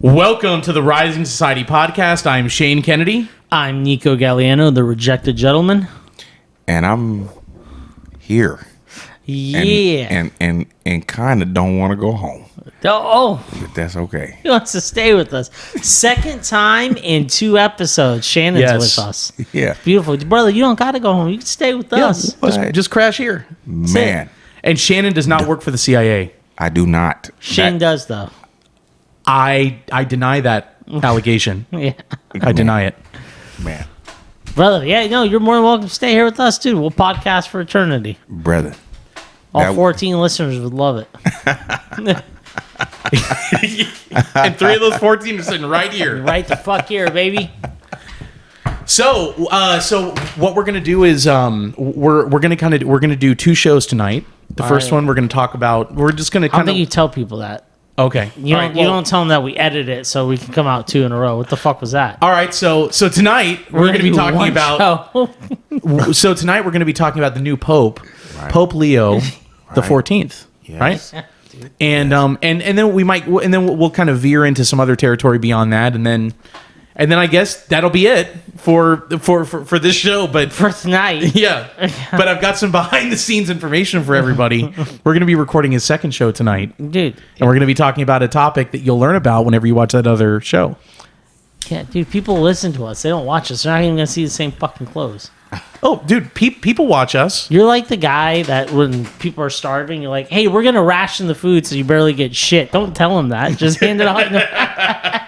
Welcome to the Rising Society podcast. I'm Shane Kennedy. I'm Nico Galliano, the rejected gentleman. And I'm here. Yeah. And kind of don't want to go home. Oh, But that's okay. he wants to stay with us. Second time in 2 episodes, Shannon's with us. Yeah. Beautiful. Brother, you don't got to go home. You can stay with us. Just crash here. Man, And Shannon does not work for the CIA. I do not. Shane does, though. I deny that allegation. Yeah. I deny it. Man, Brother, yeah, no, you're more than welcome to stay here with us, dude. We'll podcast for eternity. brother. All 14 listeners would love it. And 3 of those 14 are sitting right here. Right the fuck here, baby. So what we're gonna do is we're gonna do 2 shows tonight. The first one we're gonna talk about. We're just gonna I don't kind think you of tell people that. okay. You All don't, right, you well- don't tell them that we edit it so we can come out 2 in a row. What the fuck was that? All right, so tonight we're going to be do talking one about. show. So tonight we're going to be talking about the new Pope, Right. Pope Leo the Right. 14th, Yes. right? And then we'll kind of veer into some other territory beyond that, and then I guess that'll be it for this show. But For tonight. yeah, but I've got some behind the scenes information for everybody. We're going to be recording his second show tonight, Dude. and we're going to be talking about a topic that you'll learn about whenever you watch that other show. Yeah, dude, people listen to us. They don't watch us. They're not even going to see the same fucking clothes. Oh, dude, people watch us. You're like the guy that when people are starving, you're like, hey, we're going to ration the food so you barely get shit. Don't tell them that. Just hand it out.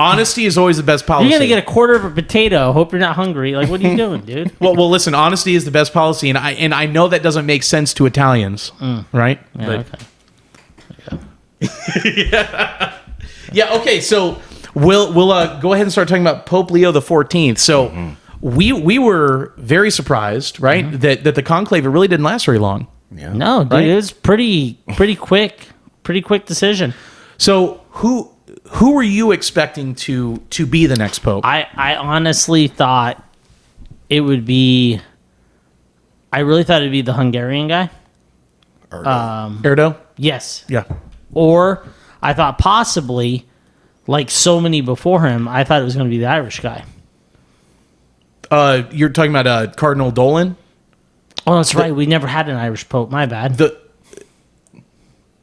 Honesty is always the best policy. You're going to get a quarter of a potato. Hope you're not hungry. Like, what are you doing, dude? Well, listen. Honesty is the best policy, and I know that doesn't make sense to Italians, right? Yeah, But- okay. yeah. Okay. So we'll go ahead and start talking about Pope Leo the 14th. So we were very surprised, right, that the conclave really didn't last very long. Yeah. No, dude, Right? it was pretty quick. Pretty quick decision. So who were you expecting to be the next pope? I honestly thought it would be. I really thought it'd be the Hungarian guy. Erdo? Yes. Yeah. Or I thought possibly, like so many before him, I thought it was going to be the Irish guy. You're talking about Cardinal Dolan? Oh, that's right. We never had an Irish pope. My bad.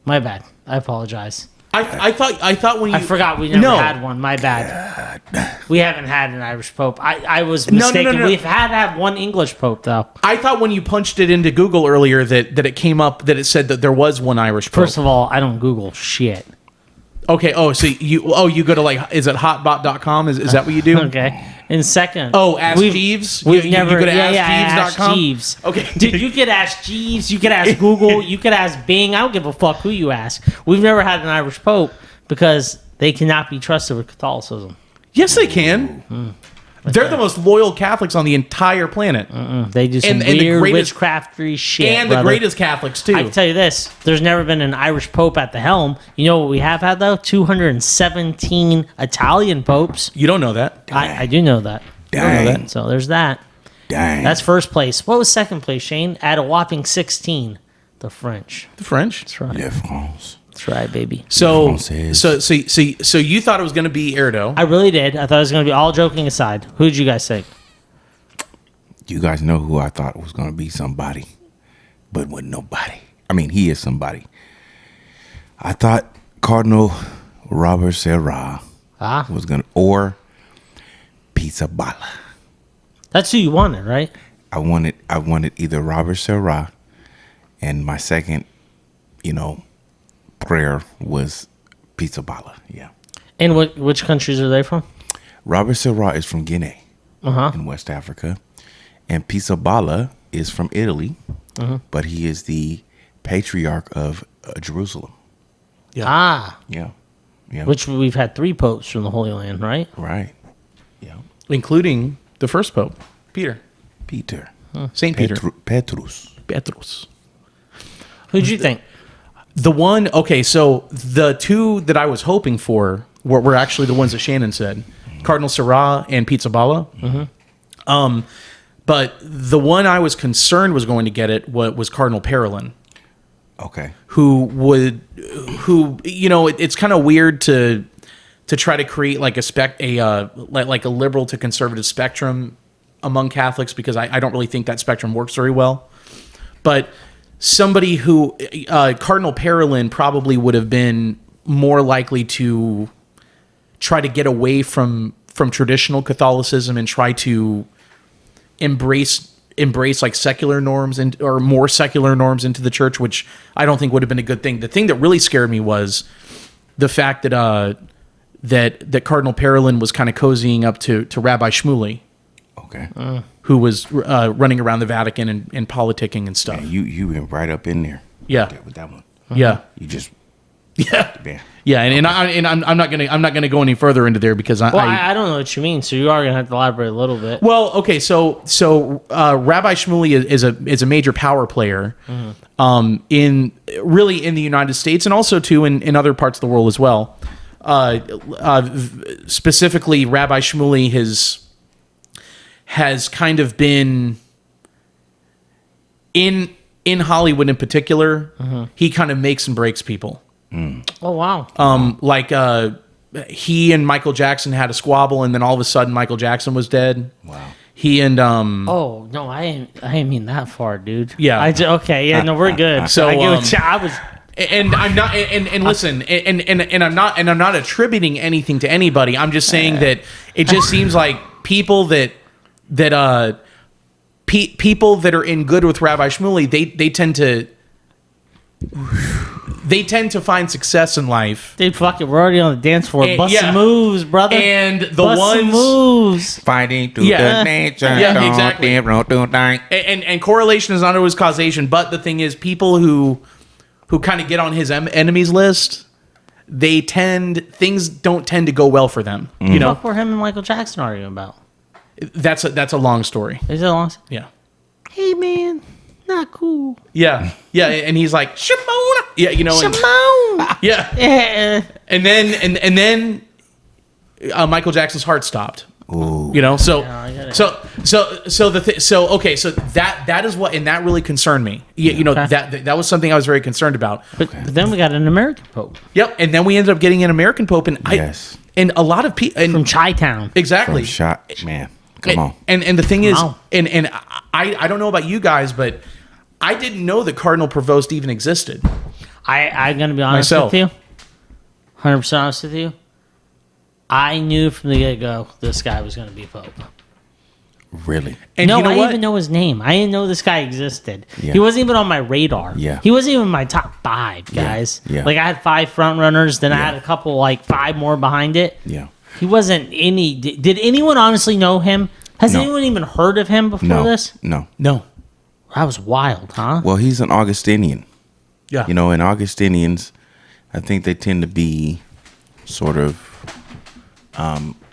My bad. I apologize. I thought when you I forgot we never had one. My bad. We haven't had an Irish pope. I was mistaken. No. We've had to have one English pope, though. I thought when you punched it into Google earlier that it came up that it said that there was one Irish pope. First of all, I don't Google shit. Okay. Oh, so you go to is it hotbot.com? Is that what you do? Okay. And second, Oh, Ask Jeeves? We've You never. go to Ask AskJeeves.com? Jeeves. Okay. Dude, you could ask Jeeves. You could ask Google. You could ask Bing. I don't give a fuck who you ask. We've never had an Irish pope because they cannot be trusted with Catholicism. Yes, they can. They're the most loyal Catholics on the entire planet. They do some And the weird greatest- witchcraftery shit. And brother. the greatest Catholics, too. I can tell you this: there's never been an Irish pope at the helm. You know what we have had though? 217 Italian popes. You don't know that. I do know that. Dang. So there's that. Dang. That's first place. What was second place, Shane? At a whopping 16. The French. The French. That's right. Le France. That's right, baby. So Française. so you thought it was going to be Erdo. I really did. I thought it was going to be, all joking aside. Who did you guys think? You guys know who I thought was going to be somebody, but wasn't nobody. I mean, he is somebody. I thought Cardinal Robert Serra Ah, was going to, or Pizza Bala. that's who you wanted, right? I wanted either Robert Serra, and my second, prayer was Pizza Bala. Yeah. And which countries are they from? Robert Serra is from Guinea in West Africa, and Pizza Bala is from Italy, but he is the patriarch of Jerusalem. Yeah. Ah, Yeah. Yeah. which we've had 3 popes from the Holy Land, right? Right. Yeah. Including the first pope, Peter. Peter. St. Peter. Petrus. Petrus. Who'd you think? The one, okay, so the 2 that I was hoping for were actually the ones that Shannon said. Cardinal Serra and Pizza Bala. But the one I was concerned was going to get it was Cardinal Parolin. Okay. It's kind of weird to to try to create like like a liberal to conservative spectrum among Catholics, because I don't really think that spectrum works very well. But somebody who Cardinal Parolin probably would have been more likely to try to get away from traditional Catholicism and try to embrace like secular norms or more secular norms into the church, which I don't think would have been a good thing. The thing that really scared me was the fact that that Cardinal Parolin was kind of cozying up to Rabbi Shmuley, Okay. who was running around the Vatican and politicking and stuff. Man, you went right up in there. Yeah. With that one. Yeah, You just yeah, yeah, and I'm not gonna go any further into there because I don't know what you mean, so you are gonna have to elaborate a little bit. Well, okay, so Rabbi Shmuley is a major power player, in the United States and also too in other parts of the world as well. Specifically, Rabbi Shmuley has kind of been in Hollywood in particular. He kind of makes and breaks people. Oh wow! He and Michael Jackson had a squabble, and then all of a sudden Michael Jackson was dead. Wow. He and Oh no, I didn't mean that far, dude. Yeah. Okay. Yeah. No, we're good. So, I get what I was. and I'm not and listen and I'm not attributing anything to anybody. I'm just saying that it just seems like people that people that are in good with Rabbi Shmuley, they tend to find success in life. Dude, fuck it. We're already on the dance floor. Bust some moves, brother. And the Bust some moves. Fighting through Yeah. the nature. Yeah, exactly. And correlation is not always causation, but the thing is, people who kind of get on his enemies list, things don't tend to go well for them. You know, What were him and Michael Jackson arguing about? that's a long story. Is it long? Yeah. Hey man, not cool. Yeah, and he's like Shimona. Yeah, you know, and, Simone. yeah. Yeah. And then Michael Jackson's heart stopped. Ooh. You know, so I get it. so that is what, and that really concerned me. You know, Okay. that was something I was very concerned about. But then we got an American Pope Yep, and then we ended up getting an American Pope, and Yes. and a lot of people from Chi-Town. exactly. From shot, man. Come on. And the thing is, Wow. and I don't know about you guys, but I didn't know that Cardinal Provost even existed. I'm gonna be honest Myself. with you. 100% honest with you. I knew from the get-go this guy was gonna be Pope. Really? And No, you know I what? didn't even know his name. I didn't know this guy existed. Yeah. He wasn't even on my radar. Yeah. He wasn't even in my top 5, guys. Yeah. Like I had 5 front runners, then I Yeah. had a couple, like 5 more behind it. Yeah. He wasn't any. Did anyone honestly know him? Has No. anyone even heard of him before No. this? No. No. That was wild, huh? Well, he's an Augustinian. Yeah. You know, and Augustinians, I think they tend to be sort of.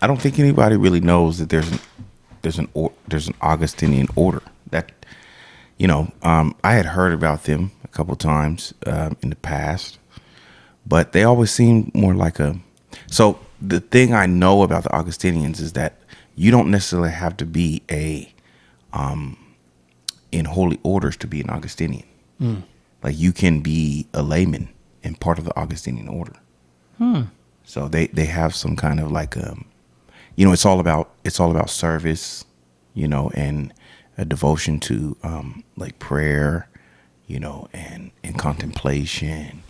I don't think anybody really knows that there's an Augustinian order. That, you know, I had heard about them a couple times in the past, but they always seem more like a. So the thing I know about the Augustinians is that you don't necessarily have to be in holy orders to be an Augustinian. Like you can be a layman and part of the Augustinian order. So they have some kind of like you know, it's all about service, you know, and a devotion to like prayer, you know, and contemplation.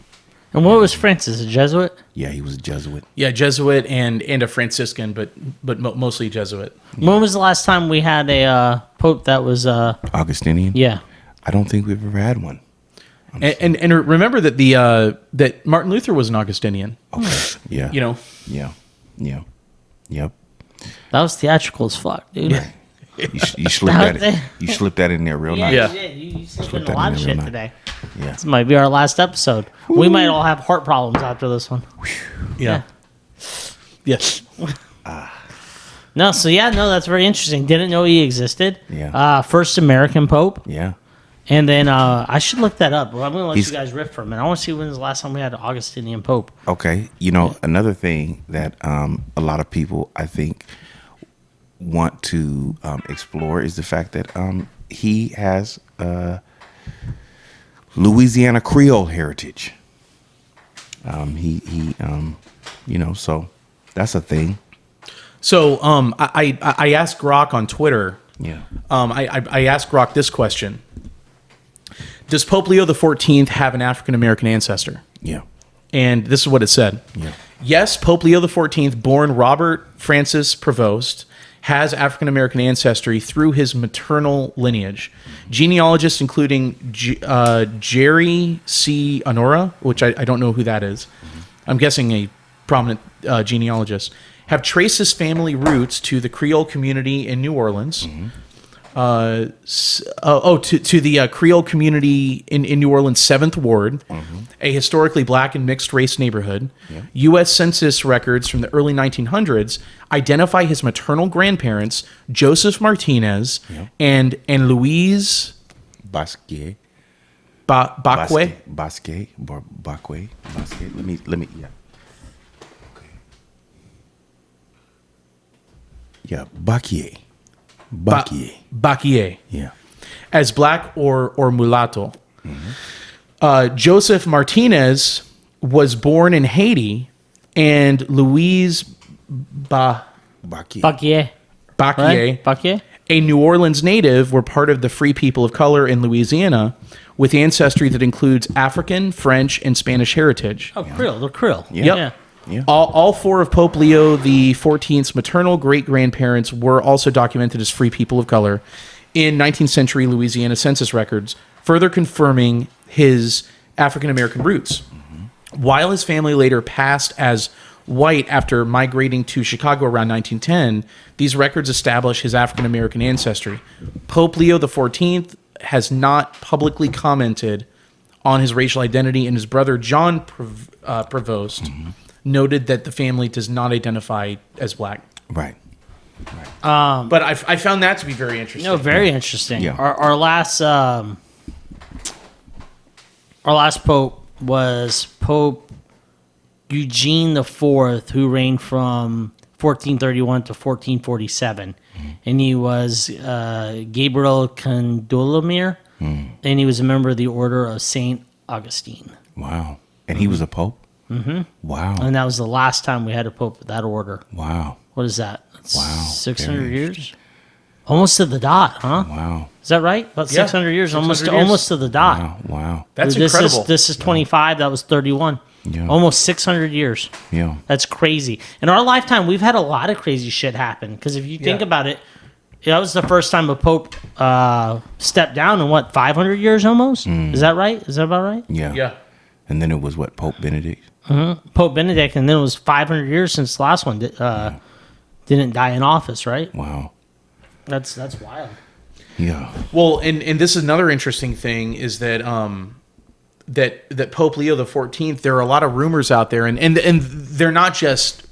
And what was Francis, a Jesuit? Yeah, he was a Jesuit. Yeah, Jesuit and a Franciscan, but mostly Jesuit. When was the last time we had a Pope that was Augustinian? yeah. I don't think we've ever had one. And remember that that Martin Luther was an Augustinian. Okay. Yeah. You know. Yeah. Yeah. Yep. That was theatrical as fuck, dude. Yeah. You slipped that. You slipped that in there real nice. Yeah. You did. You slipped Slipped in a that lot in of there real shit nice. today. Yeah. This might be our last episode. We might all have heart problems after this one. Yeah. Yes. No, so yeah, no, that's very interesting. Didn't know he existed. Yeah. First American Pope. Yeah. And then I should look that up. Well, I'm going to let He's- you guys riff for a minute. I want to see when's the last time we had an Augustinian Pope. Okay. You know, another thing that a lot of people, I think, want to explore is the fact that he has Louisiana Creole heritage. He you know, so That's a thing. So I asked Grok on Twitter. Yeah. I asked Grok this question: does Pope Leo XIV have an African American ancestor? Yeah. And this is what it said. Yeah. Yes, Pope Leo XIV, born Robert Francis Provost, has African American ancestry through his maternal lineage. Genealogists, including Jerry C. Honora, which I don't know who that is. I'm guessing a prominent genealogist, have traced his family roots to the Creole community in New Orleans. To the Creole community in New Orleans, 7th Ward, a historically black and mixed race neighborhood. Yeah. U.S. Census records from the early 1900s identify his maternal grandparents, Joseph Martinez and Louise Basquiat. Bacque. Basquiat. Let me. Yeah. Okay. Yeah. Basquiat. Bacquier. Yeah. As black or mulatto. Joseph Martinez was born in Haiti, and Louise Basquiat. Bacquier. Right? Bacquier? A New Orleans native, were part of the Free People of Color in Louisiana, with ancestry that includes African, French, and Spanish heritage. Oh, Creole. They're Creole. Yeah. Yep. Yeah. Yeah. All four of Pope Leo XIV's maternal great-grandparents were also documented as free people of color in 19th century Louisiana census records, further confirming his African-American roots. While his family later passed as white after migrating to Chicago around 1910, these records establish his African-American ancestry. Pope Leo XIV has not publicly commented on his racial identity, and his brother John Provost noted that the family does not identify as black. Right. But I found that to be very interesting. No, very interesting. Yeah. Our last pope was Pope Eugene IV, who reigned from 1431 to 1447, and he was Gabriel Condolemere, and he was a member of the Order of Saint Augustine. Wow. And he was a pope? Mm-hmm. Wow. And that was the last time we had a pope of that order. Wow. What is that? That's Wow. 600 Very years? Almost to the dot, huh? Wow. Is that right? About Yeah, 600 years, 600 almost years. almost to the dot. Wow. Wow. That's this incredible. This is 25. That was 31. Yeah. Almost 600 years. Yeah. That's crazy. In our lifetime, we've had a lot of crazy shit happen. Because if you think Yeah. about it, that was the first time a pope stepped down in 500 years almost? Is that right? Is that about right? Yeah. Yeah. And then it was what, Pope Benedict? Pope Benedict, and then it was 500 years since the last one didn't die in office, right? Wow. That's wild. Yeah. Well, and this is another interesting thing is that that Pope Leo XIV, there are a lot of rumors out there, and they're not just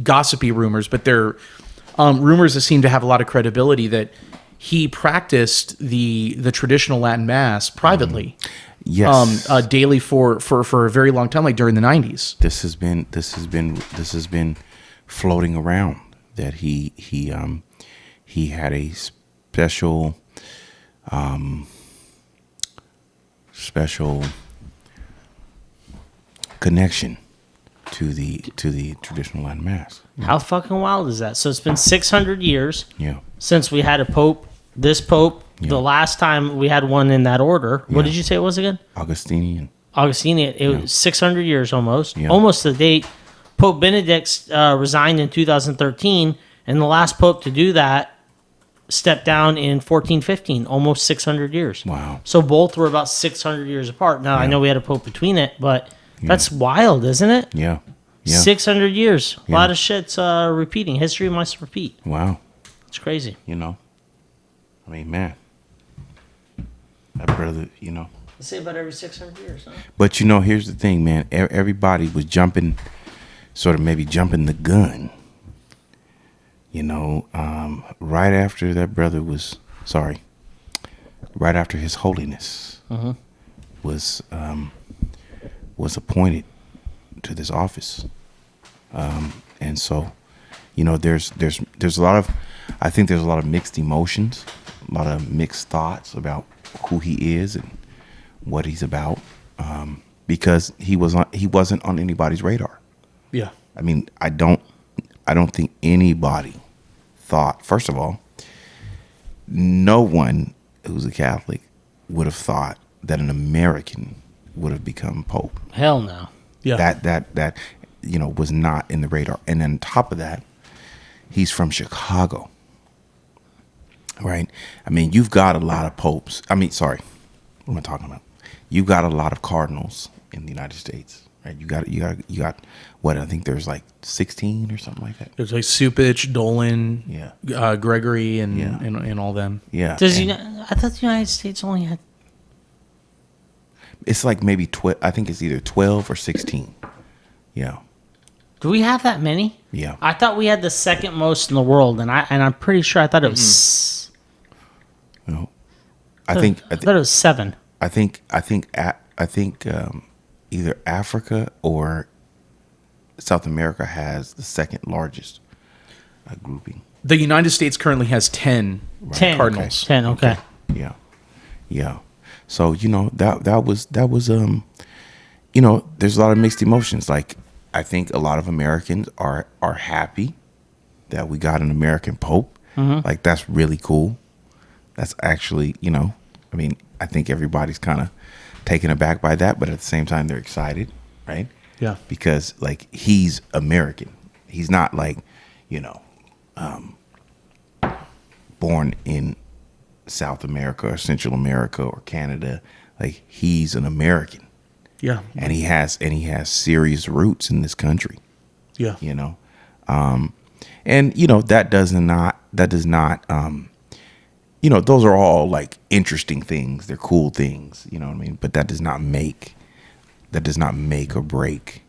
gossipy rumors, but they're rumors that seem to have a lot of credibility, that he practiced the traditional Latin Mass privately. Yes. Daily for a very long time, like during the 90s. This has been floating around that he had a special connection to the traditional Latin Mass. How fucking wild is that? So it's been 600 years Yeah. since we had a pope. This pope, Yeah. the last time we had one in that order. What Yeah. did you say it was again? Augustinian. Augustinian. It was 600 years almost. Yeah. Almost to the date. Pope Benedict resigned in 2013, and the last pope to do that stepped down in 1415, almost 600 years. Wow. So both were about 600 years apart. Now, I know we had a pope between it, but that's wild, isn't it? Yeah. Yeah. 600 years. A Yeah. lot of shit's repeating. History must repeat. Wow. It's crazy. You know. I mean, man. That brother, you know. Let's say about every 600 years, huh? But you know, here's the thing, man. Everybody was jumping the gun. You know, right after that brother right after His Holiness was appointed to this office, and so, you know, there's a lot of, I think there's a lot of mixed emotions, a lot of mixed thoughts about who he is and what he's about, because he wasn't on anybody's radar. Yeah. I mean, I don't I don't think anybody thought, first of all, no one who's a Catholic would have thought that an American would have become Pope. Hell no. Yeah. That was not in the radar. And then on top of that, he's from Chicago. Right? I mean, you've got a lot of popes. I mean, sorry. What am I talking about? You've got a lot of cardinals in the United States. Right? You got what, I think there's like 16 or something like that. There's like Supich, Dolan, Yeah. Gregory, and, Yeah. and all them. Yeah. I thought the United States only had. It's like maybe 12. I think it's either 12 or 16. Yeah. Do we have that many? Yeah. I thought we had the second most in the world, and I'm pretty sure I thought it was. No. I thought it was 7. I think either Africa or South America has the second largest grouping. The United States currently has 10 10 cardinals. 10. Okay. Yeah. Yeah. So, that was there's a lot of mixed emotions. Like, I think a lot of Americans are happy that we got an American Pope. Mm-hmm. Like, that's really cool. That's actually, I mean, I think everybody's kind of taken aback by that, but at the same time, they're excited, right? Yeah. Because, like, he's American. He's not like, born in South America or Central America or Canada. Like, he's an American. Yeah. And he has serious roots in this country. Yeah. That does not those are all like interesting things. They're cool things, you know what I mean? But that does not make or break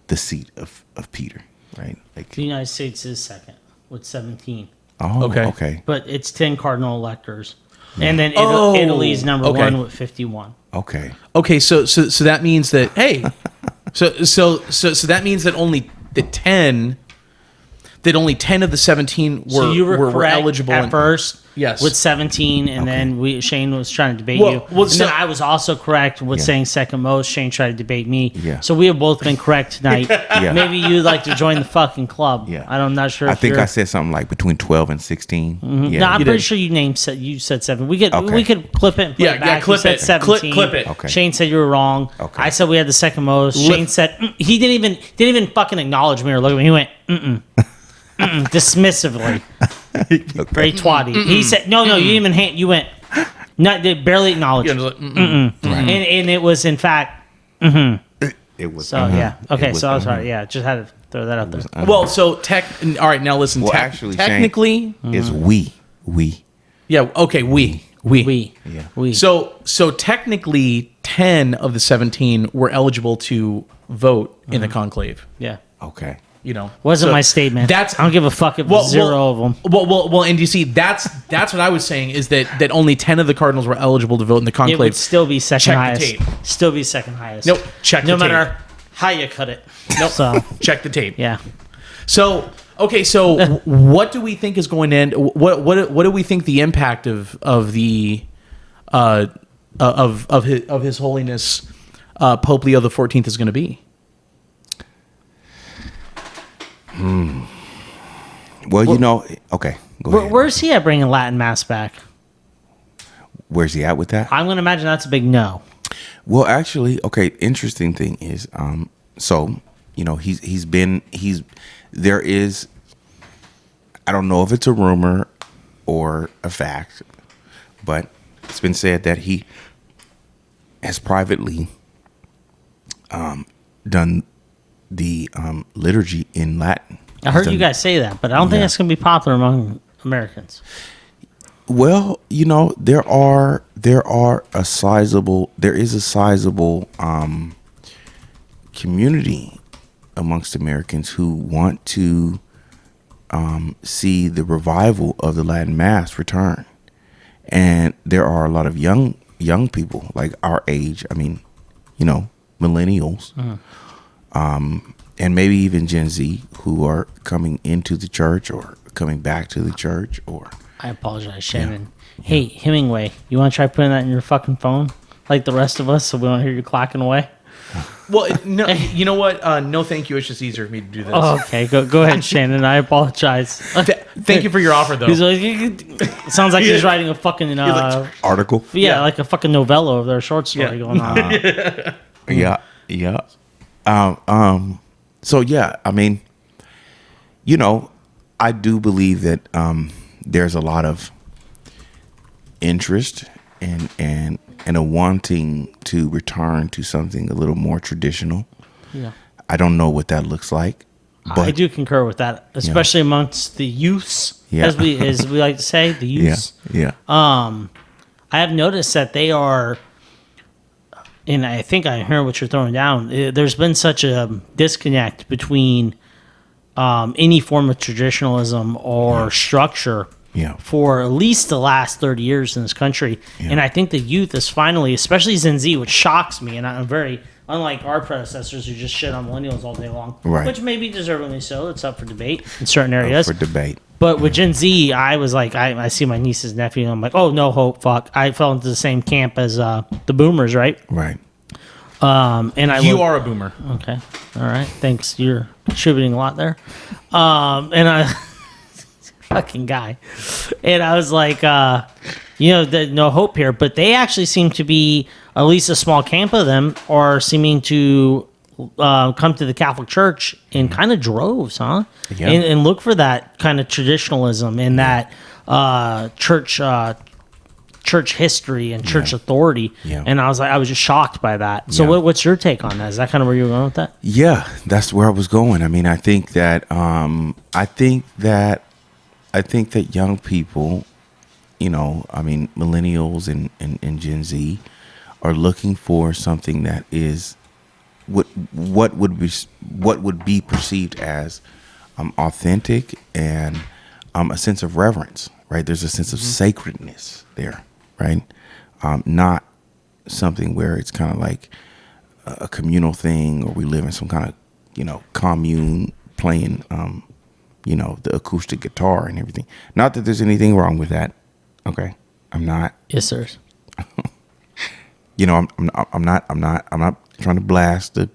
the seat of Peter, right? Like, The United States is second with 17. oh, Okay. okay. But it's 10 cardinal electors. And then Oh, Italy's number okay. 1 with 51. Okay. Okay, so that means that so that means that only 10 of the 17 were So you were correct eligible at first. Yes. With 17, and then Shane was trying to debate Well, you. well, And so- then I was also correct with Yeah. saying second most. Shane tried to debate me. Yeah. So we have both been correct tonight. Yeah. Maybe you'd like to join the fucking club. Yeah. I'm not sure. I if think you're, I said something like between 12 and 16. Yeah. No, I'm You pretty did. sure you said 7. We Okay. could clip it and play Yeah, it back. yeah, clip you said it. 17. Clip it. Okay. Shane said you were wrong. Okay. I said we had the second most. Lip- Shane said he didn't even fucking acknowledge me or look at me. He went dismissively. Very twatty. He said no. You didn't even you went. Not they barely acknowledged. Yeah, just like, mm-mm. And it was in fact. It was. So yeah. Okay. It was, So I was sorry. Yeah. Just had to throw that out there. Well, so all right, now listen. Well, actually, technically, Shane, is we. yeah, okay, we. Yeah. We. So technically 10 of the 17 were eligible to vote in the conclave. Yeah. Okay. Wasn't So my statement. That's I don't give a fuck if it's zero of them. Well, and you see, that's what I was saying is that only 10 of the Cardinals were eligible to vote in the It conclave. would still be second Check the highest. tape. Still be second highest. Nope. Check No the tape. matter how you cut it. Nope. So Check the tape. yeah. So okay, so what do we think is going to end? What do we think the impact of the of His Holiness Pope Leo XIV is going to be? Well, okay. Go ahead. Where's he at bringing Latin Mass back? Where's he at with that? I'm going to imagine that's a big no. Well, actually, okay. Interesting thing is, there is. I don't know if it's a rumor or a fact, but it's been said that he has privately done the liturgy in Latin. I heard you guys say that, but I don't think that's going to be popular among Americans. Well, there is a sizable community amongst Americans who want to see the revival of the Latin Mass return, and there are a lot of young people like our age. I mean, millennials, and maybe even Gen Z who are coming into the church or coming back to the church or. I apologize, Shannon. Hey, Hemingway, you want to try putting that in your fucking phone like the rest of us so we don't hear you clacking away? Well, no, you know what? No, thank you. It's just easier for me to do this. Oh, okay, go ahead, Shannon. I apologize. Thank you for your offer, though. He's like, sounds like he's writing a fucking Article. yeah, like a fucking novella over there, short story going on. Yeah. So yeah, I mean, I do believe that there's a lot of interest and a wanting to return to something a little more traditional. Yeah, I don't know what that looks like, but I do concur with that, especially amongst the youths, as we like to say, the youths. Yeah. I have noticed that they are, and I think I hear what you're throwing down. There's been such a disconnect between any form of traditionalism or structure for at least the last 30 years in this country. Yeah. And I think the youth is finally, especially Gen Z, which shocks me, and I'm very, unlike our predecessors who just shit on millennials all day long, which may be deservingly so. It's up for debate in certain areas. Up for debate. But with Gen Z, I was like, I see my niece's nephew, and I'm like, oh, no hope, fuck. I fell into the same camp as the boomers, right? Right. And you are a boomer. Okay. All right. Thanks. You're contributing a lot there. And I... fucking guy. And I was like, no hope here. But they actually seem to be, at least a small camp of them, are seeming to come to the Catholic Church in kind of droves, huh? Yeah. And look for that kind of traditionalism and that church history and church authority. Yeah. And I was just shocked by that. So what's your take on that? Is that kind of where you were going with that? Yeah, that's where I was going. I mean, I think that young people, millennials and Gen Z are looking for something that is what would be perceived as authentic and a sense of reverence, right? There's a sense of sacredness there, right? Not something where it's kind of like a communal thing, or we live in some kind of, commune playing, the acoustic guitar and everything. Not that there's anything wrong with that. Okay. I'm not. Yes, sir. I'm not trying to blast the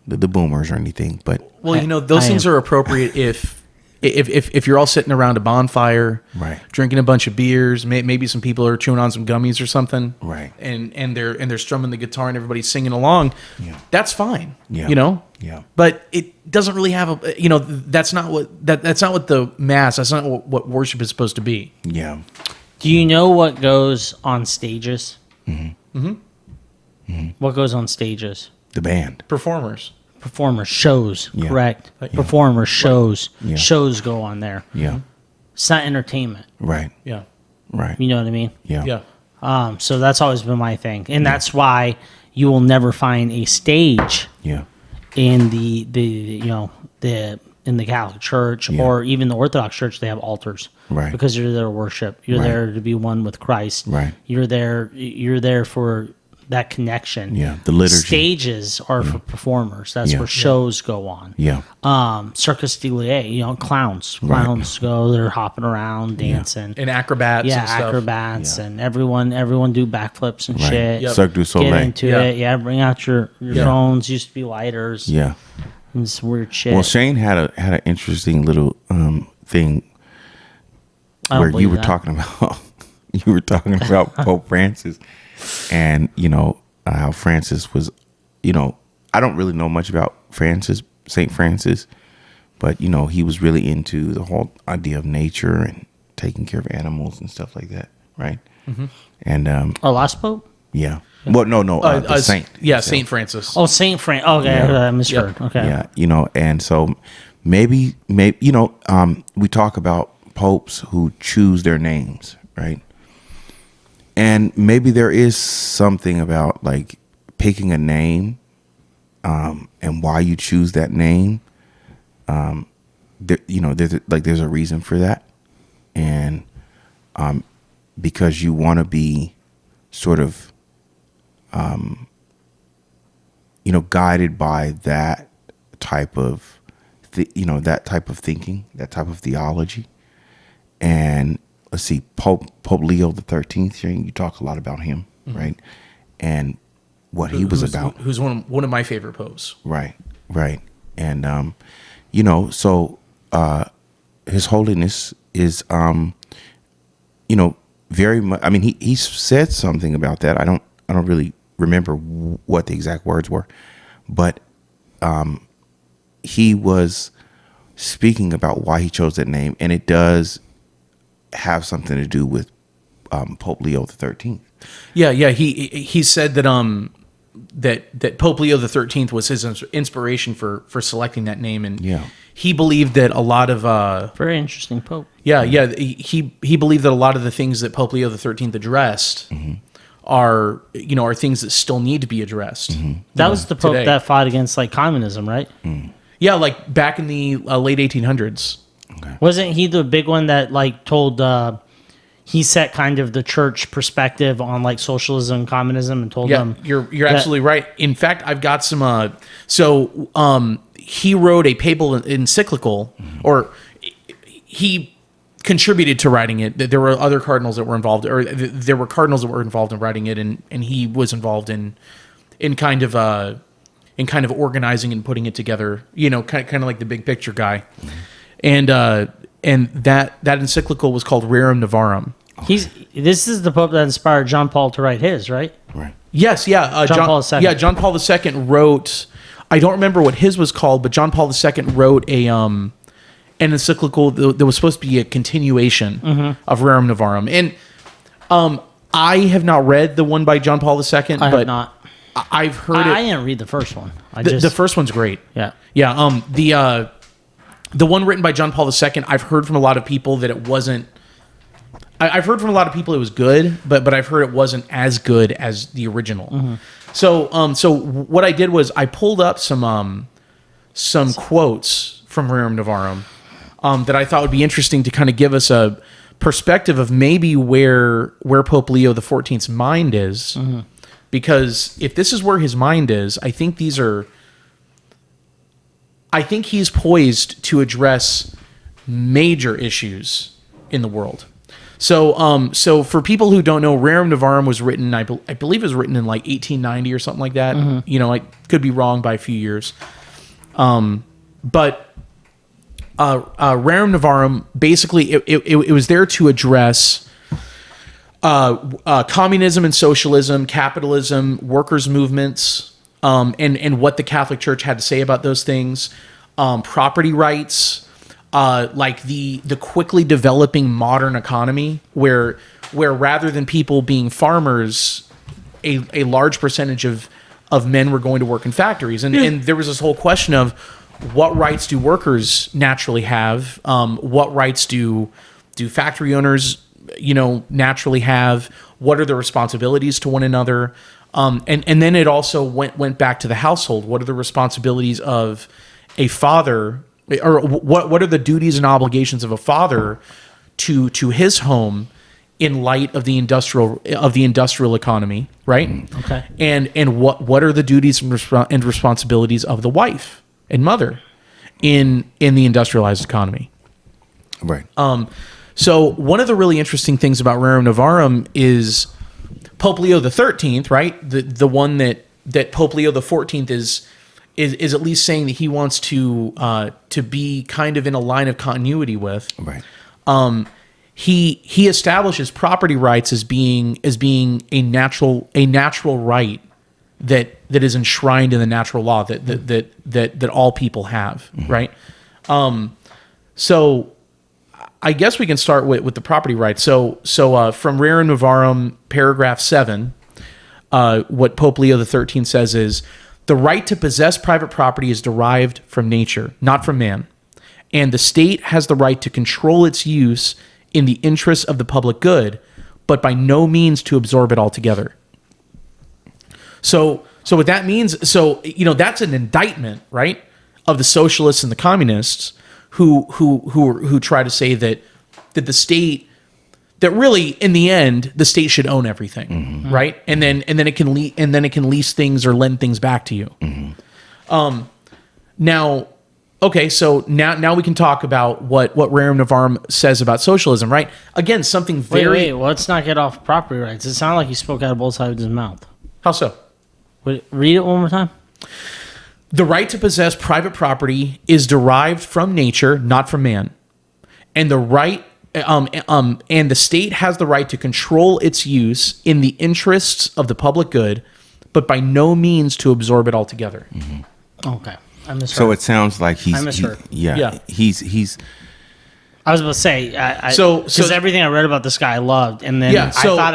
boomers or anything, but those things are appropriate if you're all sitting around a bonfire, right, drinking a bunch of beers, maybe some people are chewing on some gummies or something, right, and they're strumming the guitar and everybody's singing along. Yeah. That's fine. Yeah. Yeah. But it doesn't really have that's not what the mass, that's not what worship is supposed to be. Yeah. Do you know what goes on stages? Mm-hmm. Mm-hmm. Mm-hmm. What goes on stages? The band. Performers, shows, correct. Performers, shows. Yeah. Shows go on there. Yeah. It's not entertainment. Right. Yeah. Right. You know what I mean? Yeah. Yeah. So that's always been my thing. And that's why you will never find a stage in the in the Catholic Church or even the Orthodox Church. They have altars. Right. Because you're there to worship. You're there to be one with Christ. Right. You're there for that connection. Yeah, the liturgy. Stages are for performers. That's where shows go on. Yeah. Circus de Lille, clowns. Clowns go, they're hopping around, dancing. And acrobats and stuff. Acrobats and everyone do backflips and shit. Yep. Cirque du Soleil. Get into it. Yeah, bring out your phones. Used to be lighters. Yeah. And this weird shit. Well, Shane had an interesting little thing where you were talking about Pope Francis. And, how Francis was, I don't really know much about St. Francis, but, he was really into the whole idea of nature and taking care of animals and stuff like that, right? Mm-hmm. And our last Pope? Yeah. Well, no, the saint. Yeah, St. Francis. Oh, St. Francis. Okay, I misheard. Yeah. Okay. Yeah, and so maybe, we talk about popes who choose their names, right? And maybe there is something about like picking a name, and why you choose that name. There's a reason for that, and because you want to be sort of, guided by that type of, that type of thinking, that type of theology, and. Let's see, Pope Leo XIII. You talk a lot about him, right? And what he was about. Who's one of my favorite popes. Right, right. And, so His Holiness is, very much, I mean, he said something about that. I don't really remember what the exact words were, but he was speaking about why he chose that name, and it does have something to do with Pope Leo XIII. Yeah. He said that that Pope Leo XIII was his inspiration for selecting that name, and he believed that a lot of very interesting pope. He believed that a lot of the things that Pope Leo XIII addressed are things that still need to be addressed. That was the pope today. that fought against like communism, right? Yeah, like back in the late 1800s. Okay. Wasn't he the big one that like told? He set kind of the church perspective on like socialism and communism, and told them. You're absolutely right. In fact, I've got some. He wrote a papal encyclical, or he contributed to writing it. There were other cardinals that were involved, or there were cardinals that were involved in writing it, and he was involved in kind of organizing and putting it together. Kind of like the big picture guy, and that encyclical was called Rerum Novarum. This is the pope that inspired John Paul to write his, right? Right. Yes, yeah. John Paul II. Yeah, John Paul II wrote. I don't remember what his was called, but John Paul II wrote an encyclical that was supposed to be a continuation of Rerum Novarum. And I have not read the one by John Paul II. I have not. I've heard it. I didn't read the first one. The first one's great. Yeah. Yeah. The one written by John Paul II, I've heard from a lot of people that it wasn't. I've heard from a lot of people it was good, but I've heard it wasn't as good as the original. So what I did was I pulled up some quotes from Rerum Novarum that I thought would be interesting to kind of give us a perspective of maybe where Pope Leo XIV's mind is, because if this is where his mind is, I think he's poised to address major issues in the world. So for people who don't know, Rerum Novarum was written, I believe it was written in like 1890 or something like that. I could be wrong by a few years. But Rerum Novarum, basically, it was there to address communism and socialism, capitalism, workers' movements, and what the Catholic Church had to say about those things, property rights, like the quickly developing modern economy, where rather than people being farmers, a large percentage of men were going to work in factories, and there was this whole question of what rights do workers naturally have, what rights do factory owners naturally have, what are the responsibilities to one another, and then it also went back to the household. What are the responsibilities of a father? Or what are the duties and obligations of a father to his home in light of the industrial economy, right? Okay. And what are the duties and responsibilities of the wife and mother in the industrialized economy? Right. So one of the really interesting things about Rerum Novarum is Pope Leo XIII, right? The one that Pope Leo XIV is at least saying that he wants to be kind of in a line of continuity with. Right. He establishes property rights as being a natural right that is enshrined in the natural law that all people have, right? So I guess we can start with the property rights. So from Rerum Novarum, paragraph 7, what Pope Leo XIII says is, the right to possess private property is derived from nature, not from man, and the state has the right to control its use in the interests of the public good, but by no means to absorb it altogether. So what that means, that's an indictment, right, of the socialists and the communists who try to say that the state, that really in the end the state should own everything, right? And then it can lease things or lend things back to you. Now, okay, so now we can talk about what Rerum Novarum says about socialism, right? Again, something very Wait, let's not get off property rights. It sounded like he spoke out of both sides of his mouth. How so? Wait, read it one more time. The right to possess private property is derived from nature, not from man. And the right and the state has the right to control its use in the interests of the public good, but by no means to absorb it altogether. Okay. I misheard. So it sounds like he's I misheard. Yeah. He's I was about to say, So because everything I read about this guy I loved, and then I thought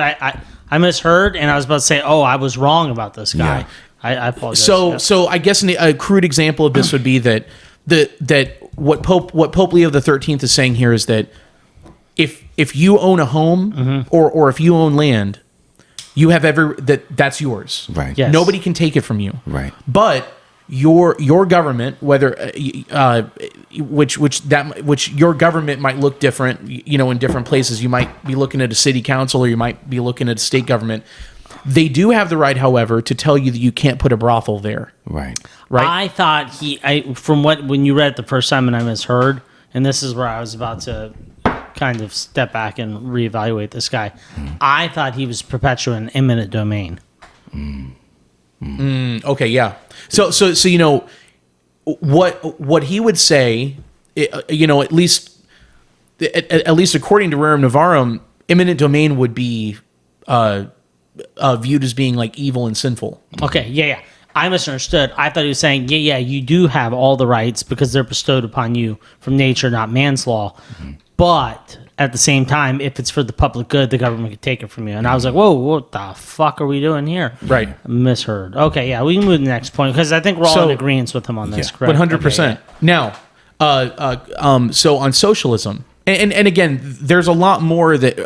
I misheard, and I was about to say, oh, I was wrong about this guy. Yeah. I apologize. So I guess a crude example of this would be that what Pope Leo XIII is saying here is that if you own a home or if you own land, you have that's yours. right. Yes. Nobody can take it from you. Right. But your government, whether which your government might look different, in different places. You might be looking at a city council, or you might be looking at a state government. They do have the right, however, to tell you that you can't put a brothel there. Right. Right. I thought when you read it the first time and I misheard, and this is where I was about to kind of step back and reevaluate this guy. I thought he was perpetuating eminent domain. Okay, yeah. So what he would say, at least according to Rerum Novarum, eminent domain would be viewed as being like evil and sinful. Okay, yeah. I misunderstood. I thought he was saying, yeah, you do have all the rights because they're bestowed upon you from nature, not man's law. But at the same time, if it's for the public good, the government could take it from you. And I was like, whoa, what the fuck are we doing here? Right. Misheard. Okay, yeah, we can move to the next point because I think we're all in agreement with him on this, correct? 100%. Okay, Now, so on socialism, and again, there's a lot more that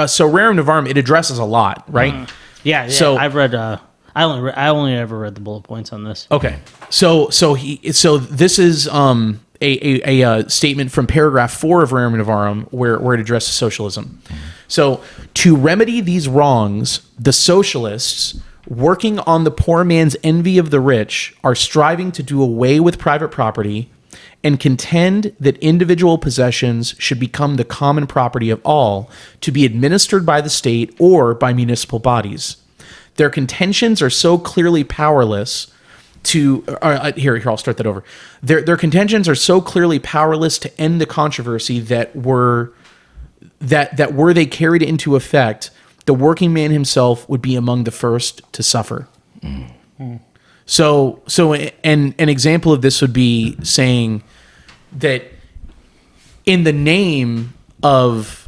so Rerum Novarum, it addresses a lot, right? yeah. So- I've read. I only ever read the bullet points on this. Okay. So this is a statement from paragraph 4 of Rerum Novarum where it addresses socialism. So to remedy these wrongs, the socialists, working on the poor man's envy of the rich, are striving to do away with private property and contend that individual possessions should become the common property of all, to be administered by the state or by municipal bodies. Their contentions are so clearly powerless to here I'll start that over. Their contentions are so clearly powerless to end the controversy that were they carried into effect, the working man himself would be among the first to suffer. So an example of this would be saying that in the name of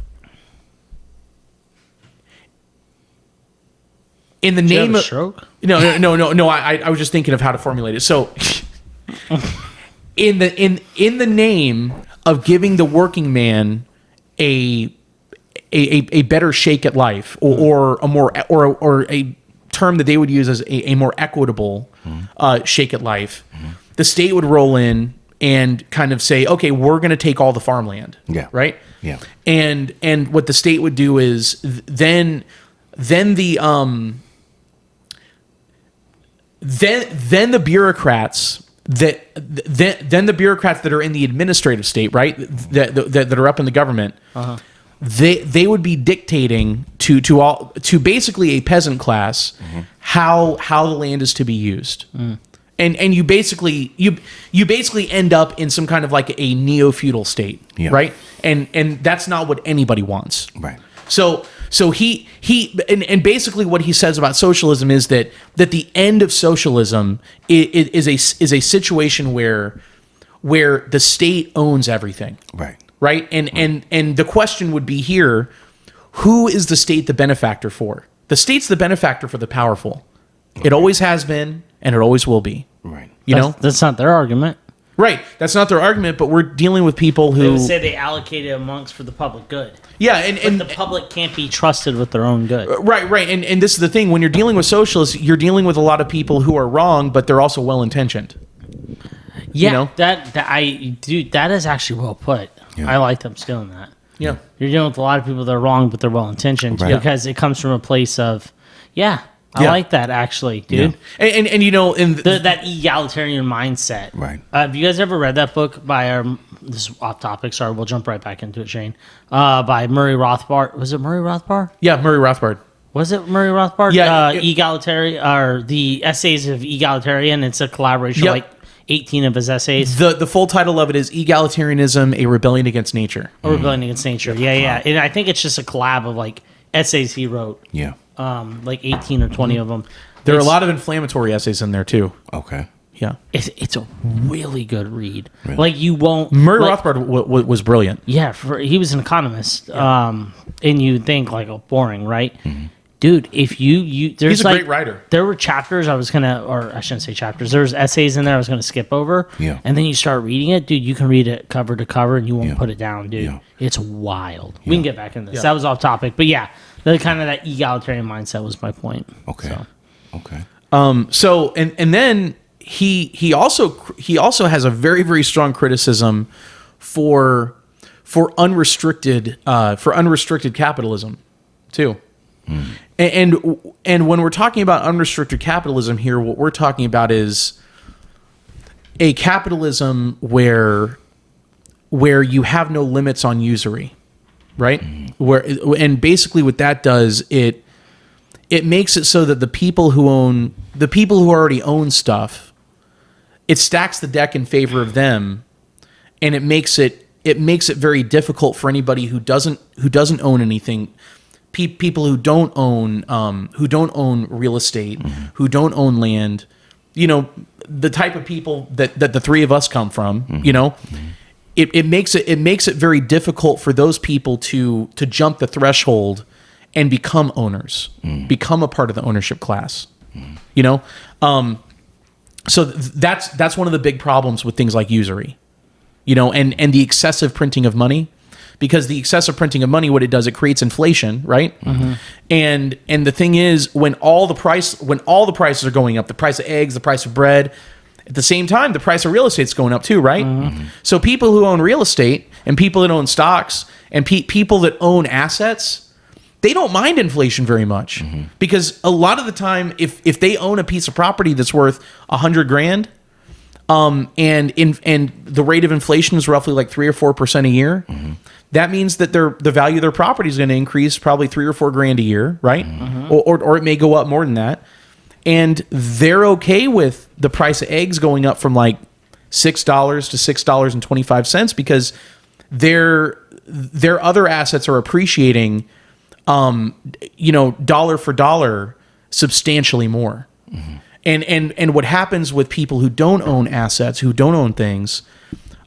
stroke? No. I was just thinking of how to formulate it. So, in the name of giving the working man a better shake at life, or a more or a term that they would use as a more equitable shake at life, the state would roll in and kind of say, okay, we're going to take all the farmland. Yeah. Right. Yeah. And what the state would do is then the bureaucrats that are in the administrative state, right, that are up in the government, they would be dictating to basically a peasant class how the land is to be used. And you basically end up in some kind of like a neo-feudal state, right? And that's not what anybody wants, Right. So he basically what he says about socialism is that the end of socialism is a situation where the state owns everything. Right? And the question would be here, who is the state the benefactor for? The state's the benefactor for the powerful. It always has been, and it always will be. Right. That's not their argument. Right. That's not their argument, but we're dealing with people who They would say they allocated amongst for the public good. Yeah, and the public can't be trusted with their own good. Right. And this is the thing, when you're dealing with socialists, you're dealing with a lot of people who are wrong, but they're also well-intentioned. Yeah, that is actually well put. Yeah. I like them stealing that. Yeah. You're dealing with a lot of people that are wrong, but they're well-intentioned because it comes from a place of, I like that actually, dude. Yeah. And That egalitarian mindset. Right. Have you guys ever read that book by this is off topic, sorry, we'll jump right back into it, Shane. By Murray Rothbard. Was it Murray Rothbard? Yeah, Murray Rothbard. Was it Murray Rothbard? Yeah, Egalitarian, or the Essays of Egalitarian. It's a collaboration Yep. of like 18 of his essays. The full title of it is Egalitarianism: A Rebellion Against Nature. Or Rebellion Against Nature. Yeah. And I think it's just a collab of like essays he wrote. Yeah. Like 18 or 20 of them. There are a lot of inflammatory essays in there too. Okay. Yeah. It's a really good read. Like you won't. Murray like, Rothbard was brilliant. Yeah, he was an economist. And you think like, oh, boring, right? Dude, if you there's He's a like, great writer. There were chapters or I shouldn't say chapters. There's essays in there I was gonna skip over. Yeah. And then you start reading it, dude. You can read it cover to cover, and you won't Yeah. put it down, dude. Yeah. It's wild. We can get back into this. Yeah. That was off topic, but yeah, the kind of that egalitarian mindset was my point. Okay. So. Okay. So and then he also has a very, very strong criticism for unrestricted capitalism too. And when we're talking about unrestricted capitalism here, what we're talking about is a capitalism where you have no limits on usury, right? And basically what that does, it makes it so that the people who already own stuff, it stacks the deck in favor of them, and it makes it very difficult for anybody who doesn't own anything. People who don't own real estate, who don't own land, the type of people that the three of us come from, it makes it very difficult for those people to jump the threshold and become owners, become a part of the ownership class, So that's one of the big problems with things like usury, and the excessive printing of money. Because the excessive printing of money, what it does, it creates inflation, right? And the thing is, when all the prices are going up, the price of eggs, the price of bread, at the same time, the price of real estate's going up too, right? So people who own real estate and people that own stocks and people that own assets, they don't mind inflation very much because a lot of the time, if they own a piece of property that's worth $100,000. And the rate of inflation is roughly like 3 or 4% a year. That means that the value of their property is going to increase probably $3 or $4,000 a year, right? Or it may go up more than that. And they're okay with the price of eggs going up from like $6 to $6.25 because their other assets are appreciating, dollar for dollar substantially more. And what happens with people who don't own assets, who don't own things,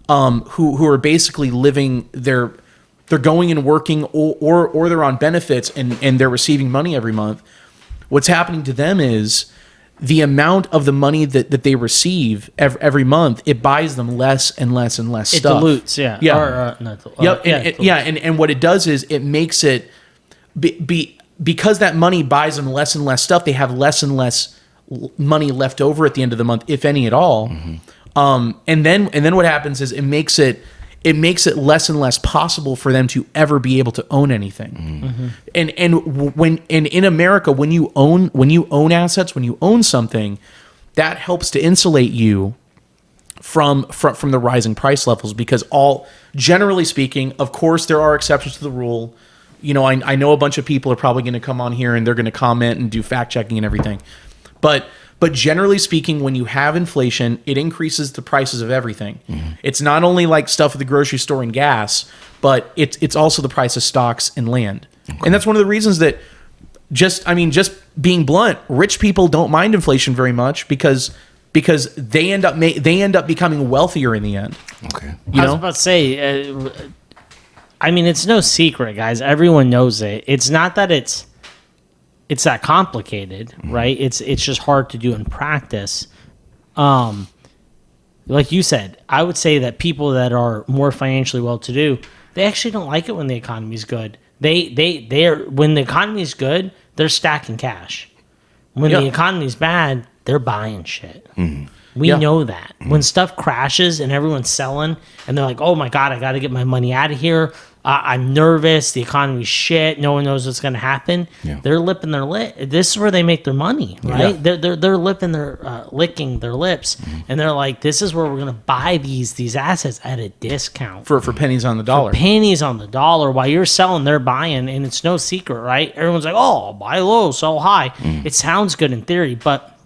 who are basically living they're going and working or they're on benefits and they're receiving money every month. What's happening to them is the amount of the money that they receive every month, it buys them less and less and less stuff. It dilutes, yeah. Yeah. And what it does is it makes it because that money buys them less and less stuff, they have less and less money left over at the end of the month, if any at all. And then what happens is it makes it less and less possible for them to ever be able to own anything. And in America, when you own assets, when you own something, that helps to insulate you from the rising price levels, because generally speaking, of course there are exceptions to the rule. I know a bunch of people are probably going to come on here and they're going to comment and do fact checking and everything. But generally speaking, when you have inflation, it increases the prices of everything. It's not only like stuff at the grocery store and gas, but it's also the price of stocks and land. And that's one of the reasons that just being blunt, rich people don't mind inflation very much because they end up becoming wealthier in the end. Okay. I was about to say, it's no secret, guys. Everyone knows it. It's not that it's that complicated, right? It's just hard to do in practice. Like you said, I would say that people that are more financially well-to-do, they actually don't like it when the economy's good. When the economy's good, they're stacking cash. When the economy's bad, they're buying shit. We know that. When stuff crashes and everyone's selling and they're like, oh my God, I got to get my money out of here. I'm nervous. The economy's shit. No one knows what's going to happen. Yeah. They're lipping their lip. This is where they make their money, right? Yeah. They're licking their lips, and they're like, this is where we're going to buy these assets at a discount. For pennies on the dollar. Pennies on the dollar. While you're selling, they're buying, and it's no secret, right? Everyone's like, oh, buy low, sell high. It sounds good in theory, but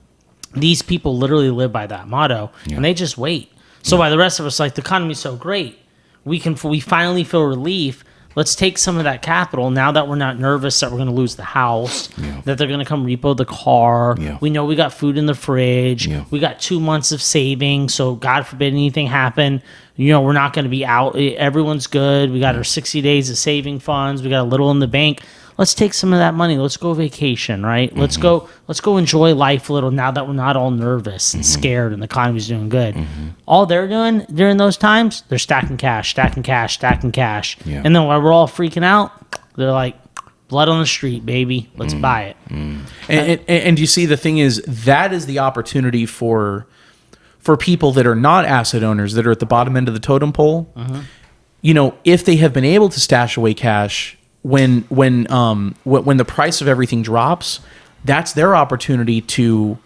these people literally live by that motto, and they just wait. So while the rest of us like, the economy's so great, we finally feel relief. Let's take some of that capital now that we're not nervous that we're going to lose the house, that they're going to come repo the car. Yeah. We know we got food in the fridge. Yeah. We got 2 months of saving. So God forbid anything happen. We're not going to be out. Everyone's good. We got our 60 days of saving funds. We got a little in the bank. Let's take some of that money. Let's go vacation, right? Let's go enjoy life a little now that we're not all nervous and scared and the economy's doing good. All they're doing during those times, they're stacking cash. Yeah. And then while we're all freaking out, they're like, blood on the street, baby. Let's buy it. And you see, the thing is, that is the opportunity for people that are not asset owners, that are at the bottom end of the totem pole. If they have been able to stash away cash when the price of everything drops, that's their opportunity to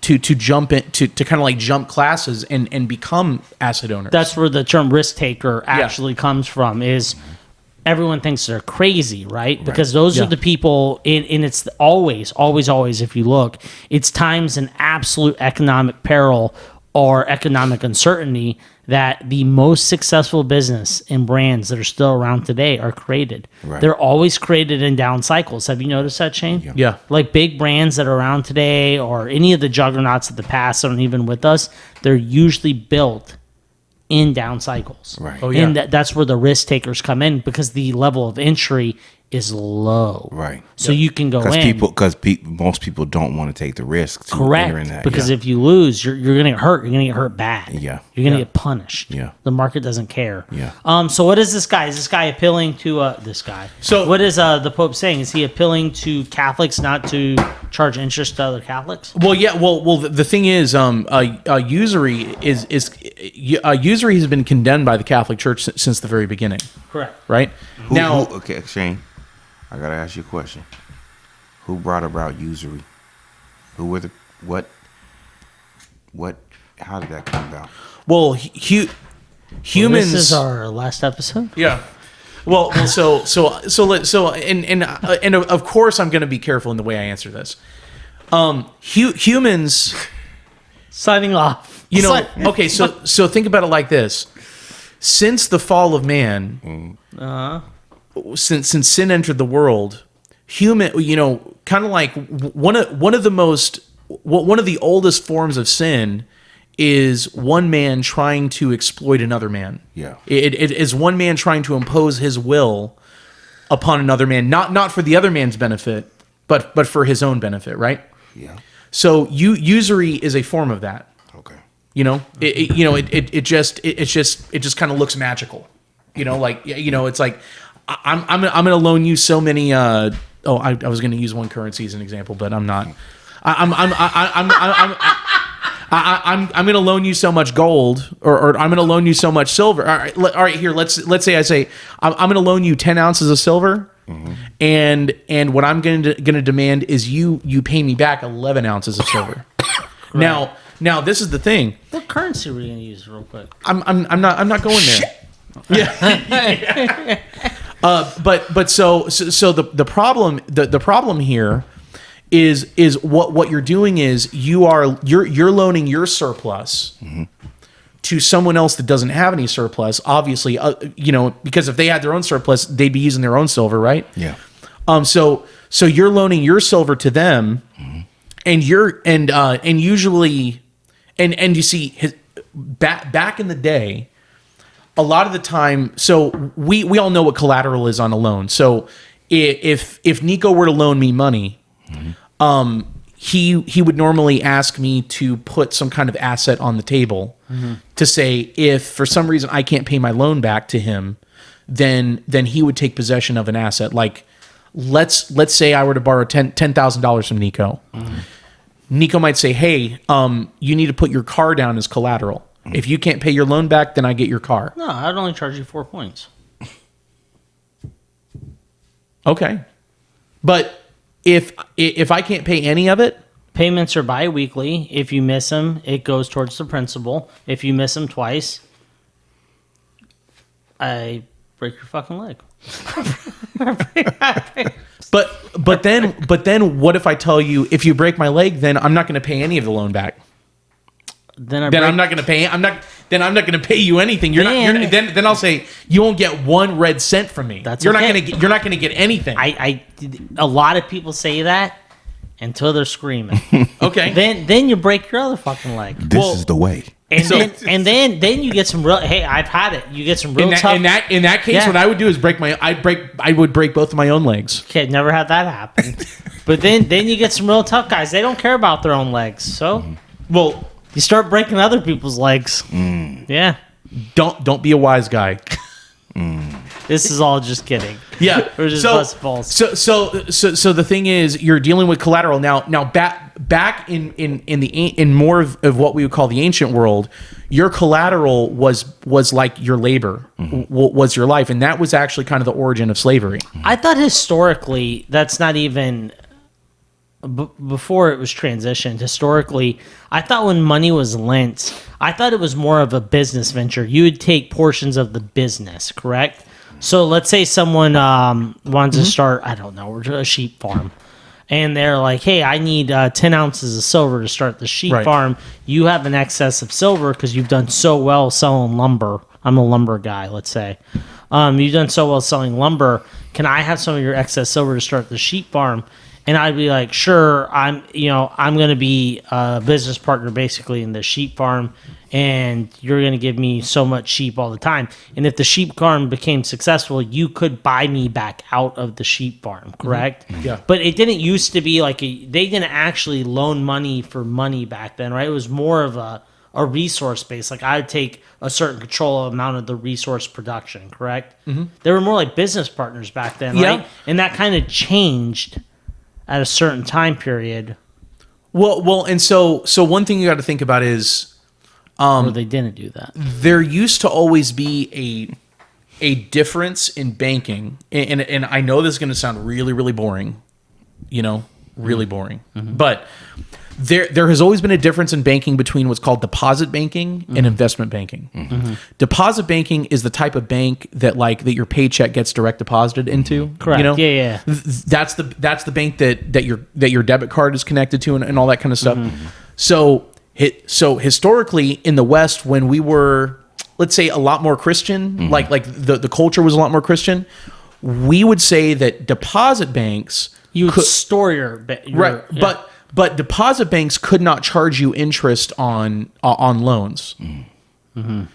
jump in, to kind of like jump classes and become asset owners. That's where the term risk taker actually comes from. Is everyone thinks they're crazy, right? Because those are the people, and it's always, if you look, it's times in absolute economic peril or economic uncertainty that the most successful business and brands that are still around today are created. Right. They're always created in down cycles. Have you noticed that, Shane? Yeah. Like big brands that are around today or any of the juggernauts of the past that aren't even with us, they're usually built in down cycles. Right. Oh, yeah. And that's where the risk takers come in because the level of entry is low. Right. So you can go in. Because most people don't want to take the risk to enter in Correct. that. Because if you lose, you're going to get hurt. You're going to get hurt bad. Yeah. You're going to get punished. Yeah. The market doesn't care. Yeah. So what is this guy? Is this guy appealing to this guy? So- what is the Pope saying? Is he appealing to Catholics not to charge interest to other Catholics? Well, yeah. Well, the thing is, usury usury has been condemned by the Catholic Church since the very beginning, Correct. right? Okay, Shane, I gotta ask you a question. Who brought about usury? Who were what? How did that come about? Well, humans. This is our last episode. Yeah. Well, and of course I'm going to be careful in the way I answer this. Humans, Signing off. okay, so think about it like this. Since the fall of man, since sin entered the world, kind of like one of the oldest forms of sin is one man trying to exploit another man. Yeah. It is one man trying to impose his will upon another man, not for the other man's benefit, but for his own benefit, right? Yeah. So usury is a form of that. Okay. It just kind of looks magical. It's like I'm going to loan you so many I was going to use one currency as an example, but I'm not. I'm going to loan you so much gold, or I'm going to loan you so much silver. All right. Here, let's say I'm going to loan you 10 ounces of silver, and what I'm going to demand is you pay me back 11 ounces of silver. Now this is the thing. What currency are we going to use, real quick? I'm not going there. Yeah. But so the problem here is what you're doing is you're loaning your surplus to someone else that doesn't have any surplus. Obviously, because if they had their own surplus, they'd be using their own silver, right? Yeah. So you're loaning your silver to them, and usually you see back in the day, a lot of the time. So we all know what collateral is on a loan. So if Nico were to loan me money. He would normally ask me to put some kind of asset on the table to say, if for some reason I can't pay my loan back to him, then he would take possession of an asset. Like let's say I were to borrow $10,000 from Nico. Nico might say, hey, you need to put your car down as collateral. If you can't pay your loan back, then I get your car. No, I'd only charge you 4 points. Okay. But if I can't pay any of it, Payments are bi-weekly. If you miss them, it goes towards the principal. If you miss them twice, I break your fucking leg. but then what if I tell you, if you break my leg, then I'm not going to pay any of the loan back. Then I'm not going to pay. I'm not going to pay you anything. Then I'll say you won't get one red cent from me. That's you're okay. You're not going to get anything. A lot of people say that until they're screaming. Okay. Then you break your other fucking leg. This is the way. And then you get some real. Hey, I've had it. You get some real tough. In that case, Yeah. what I would do is I would break both of my own legs. Okay, never had that happen. But then you get some real tough guys. They don't care about their own legs. So, Well, you start breaking other people's legs. Yeah. don't be a wise guy. This is all just kidding. Yeah. We're just bust balls. So the thing is, you're dealing with collateral now. Back in more of what we would call the ancient world, your collateral was like your labor, was your life, and that was actually kind of the origin of slavery. I thought historically that's not even before it was transitioned. Historically, I thought when money was lent, I thought it was more of a business venture. You would take portions of the business, correct? So let's say someone wants to start, I don't know, a sheep farm. And they're like, hey, I need 10 ounces of silver to start the sheep farm. You have an excess of silver because you've done so well selling lumber. I'm a lumber guy, let's say. You've done so well selling lumber. Can I have some of your excess silver to start the sheep farm? And I'd be like, sure, I'm going to be a business partner basically in the sheep farm, and you're going to give me so much sheep all the time. And if the sheep farm became successful, you could buy me back out of the sheep farm, correct? Mm-hmm. Yeah. But it didn't used to be like they didn't actually loan money for money back then, right? It was more of a resource base. Like I would take a certain control amount of the resource production, correct? Mm-hmm. They were more like business partners back then, right? Yeah. And that kind of changed at a certain time period. Well, and so one thing you got to think about is Or they didn't do that. there used to always be a difference in banking, and I know this is going to sound really, really boring, really boring, but there has always been a difference in banking between what's called deposit banking and investment banking. Deposit banking is the type of bank that your paycheck gets direct deposited into. Correct. Yeah. That's the bank that your debit card is connected to and all that kind of stuff. So historically in the West, when we were, let's say, a lot more Christian, like the culture was a lot more Christian, we would say that deposit banks You would store your right, yeah. But deposit banks could not charge you interest on loans. And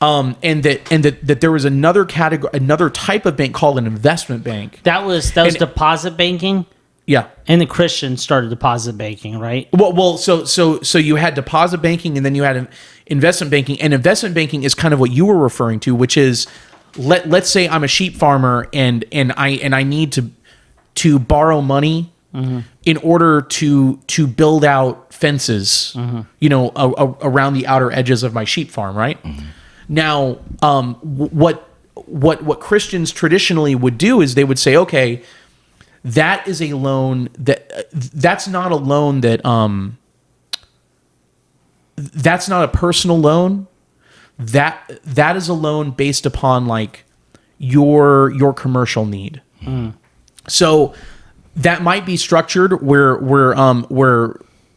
that there was another category, another type of bank called an investment bank. that was deposit banking, Yeah. and the Christians started deposit banking, right? Well, so you had deposit banking, and then you had investment banking, and investment banking is kind of what you were referring to, which is let's say I'm a sheep farmer and I need to borrow money in order to build out fences, around the outer edges of my sheep farm, right? Now, what Christians traditionally would do is they would say, okay, that is a loan that's not a loan that's not a personal loan. That is a loan based upon your commercial need. So that might be structured where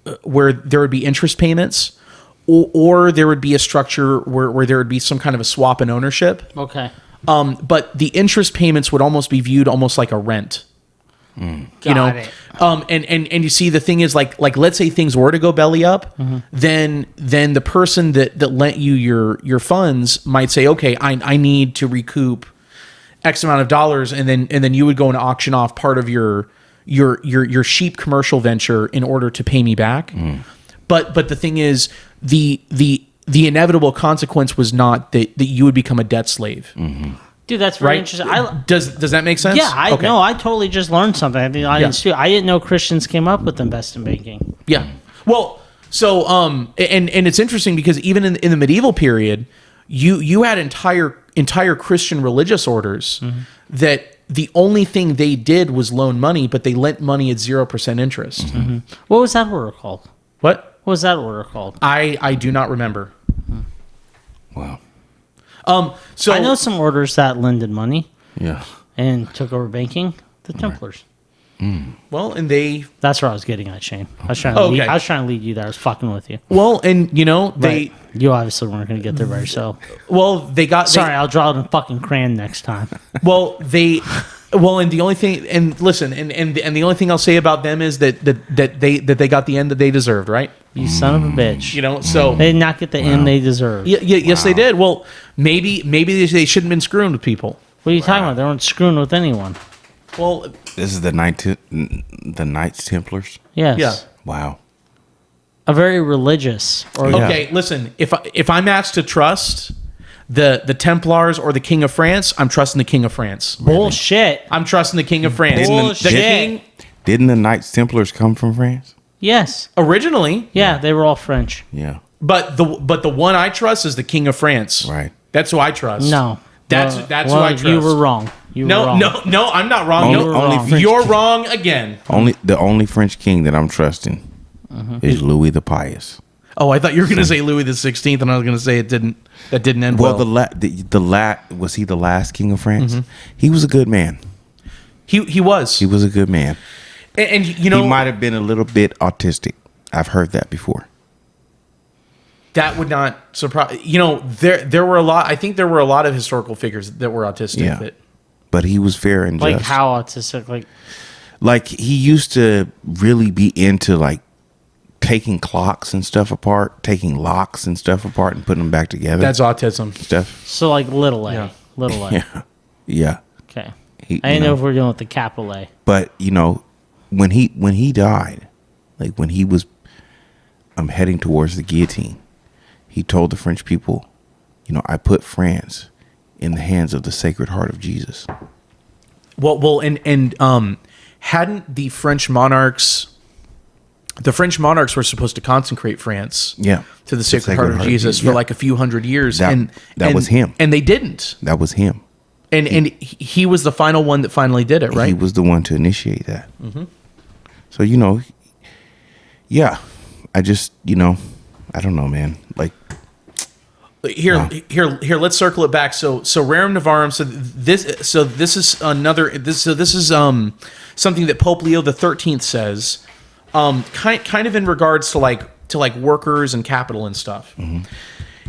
there would be interest payments, or there would be a structure where there would be some kind of a swap in ownership. Okay. But the interest payments would almost be viewed almost like a rent. Got it. And you see, the thing is, like let's say things were to go belly up, then the person that lent you your funds might say, okay, I need to recoup X amount of dollars, and then you would go and auction off part of your sheep commercial venture in order to pay me back. But the thing is, the inevitable consequence was not that you would become a debt slave. Dude, that's very Right? interesting. Does that make sense? Yeah, I Okay. know. I totally just learned something. I didn't know Christians came up with investment banking. Yeah. Well, so and it's interesting because even in the medieval period, you had entire Christian religious orders that the only thing they did was loan money, but they lent money at 0% interest. Mm-hmm. What was that order called? What? What was that order called? I do not remember. Wow. So I know some orders that lended money Yeah. and took over banking. The Templars. well, and they That's where I was getting at, Shane. I was trying to Okay. lead, I was trying to lead you there. I was fucking with you. well, and they But you obviously weren't going to get there by yourself. well they got Sorry, I'll draw it in fucking crayon next time. Well, and the only thing, and listen, and the only thing I'll say about them is that they got the end that they deserved, right? You son of a bitch. You know, so They did not get the end they deserved. yes, they did. Well, maybe they shouldn't have been screwing with people. What are you talking about? They weren't screwing with anyone. Well, This is the Knights Templars. Yes. yeah. Wow. A very religious. Or Okay, listen. If I'm asked to trust the Templars or the King of France, I'm trusting the King of France. Bullshit. I'm trusting the King of France. Bullshit. The King Didn't the Knights Templars come from France? Yes. originally, Yeah, they were all French. Yeah. but the one I trust is the King of France. Right. That's who I trust. No. That's who I trust. You were wrong. You were No, wrong. no, I'm not wrong. Only- You're only wrong. French You're king. wrong again. The only French king that I'm trusting is Louis the Pious. Oh, I thought you were going to say Louis the 16th, and I was going to say that didn't end well. Was he the last king of France? He was a good man. He was. He was a good man. And you know, He might have been a little bit autistic. I've heard that before. that would not surprise. You know, there were a lot. I think there were a lot of historical figures that were autistic. Yeah. That, But he was fair and Like just. how autistic? Like he used to really be into like taking clocks and stuff apart, taking locks and stuff apart and putting them back together. that's autism. stuff. So like little a. Yeah. Little a. Yeah. Yeah. Okay. He- I didn't you know know. if we're dealing with the capital A. But when he died, like when he was heading towards the guillotine, he told the French people, I put France in the hands of the Sacred Heart of Jesus. Well, and hadn't the French monarchs were supposed to consecrate France, Yeah. to the Sacred Heart of Jesus for yeah. like a few hundred years, That was him. and they didn't, That was him. and he was the final one that finally did it, right? He was the one to initiate that. So yeah, I just I don't know, man. Like Here, let's circle it back. So Rerum Novarum. This is something that Pope Leo XIII says, kind of in regards to like workers and capital and stuff.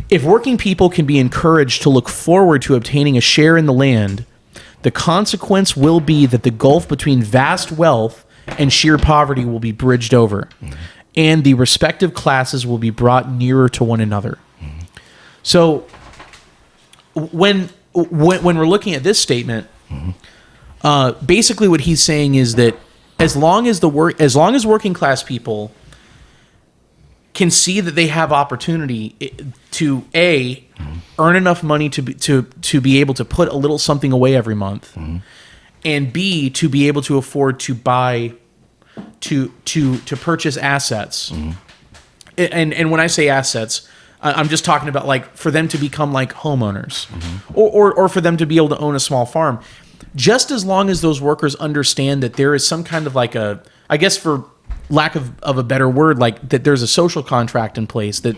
If working people can be encouraged to look forward to obtaining a share in the land, the consequence will be that the gulf between vast wealth and sheer poverty will be bridged over, and the respective classes will be brought nearer to one another. So when we're looking at this statement, basically what he's saying is that as long as working class people can see that they have opportunity to earn enough money to be able to put a little something away every month, and B, to be able to afford to buy to purchase assets. And when I say assets, I'm just talking about like for them to become like homeowners, or for them to be able to own a small farm. Just as long as those workers understand that there is some kind of like I guess for lack of a better word, like that there's a social contract in place that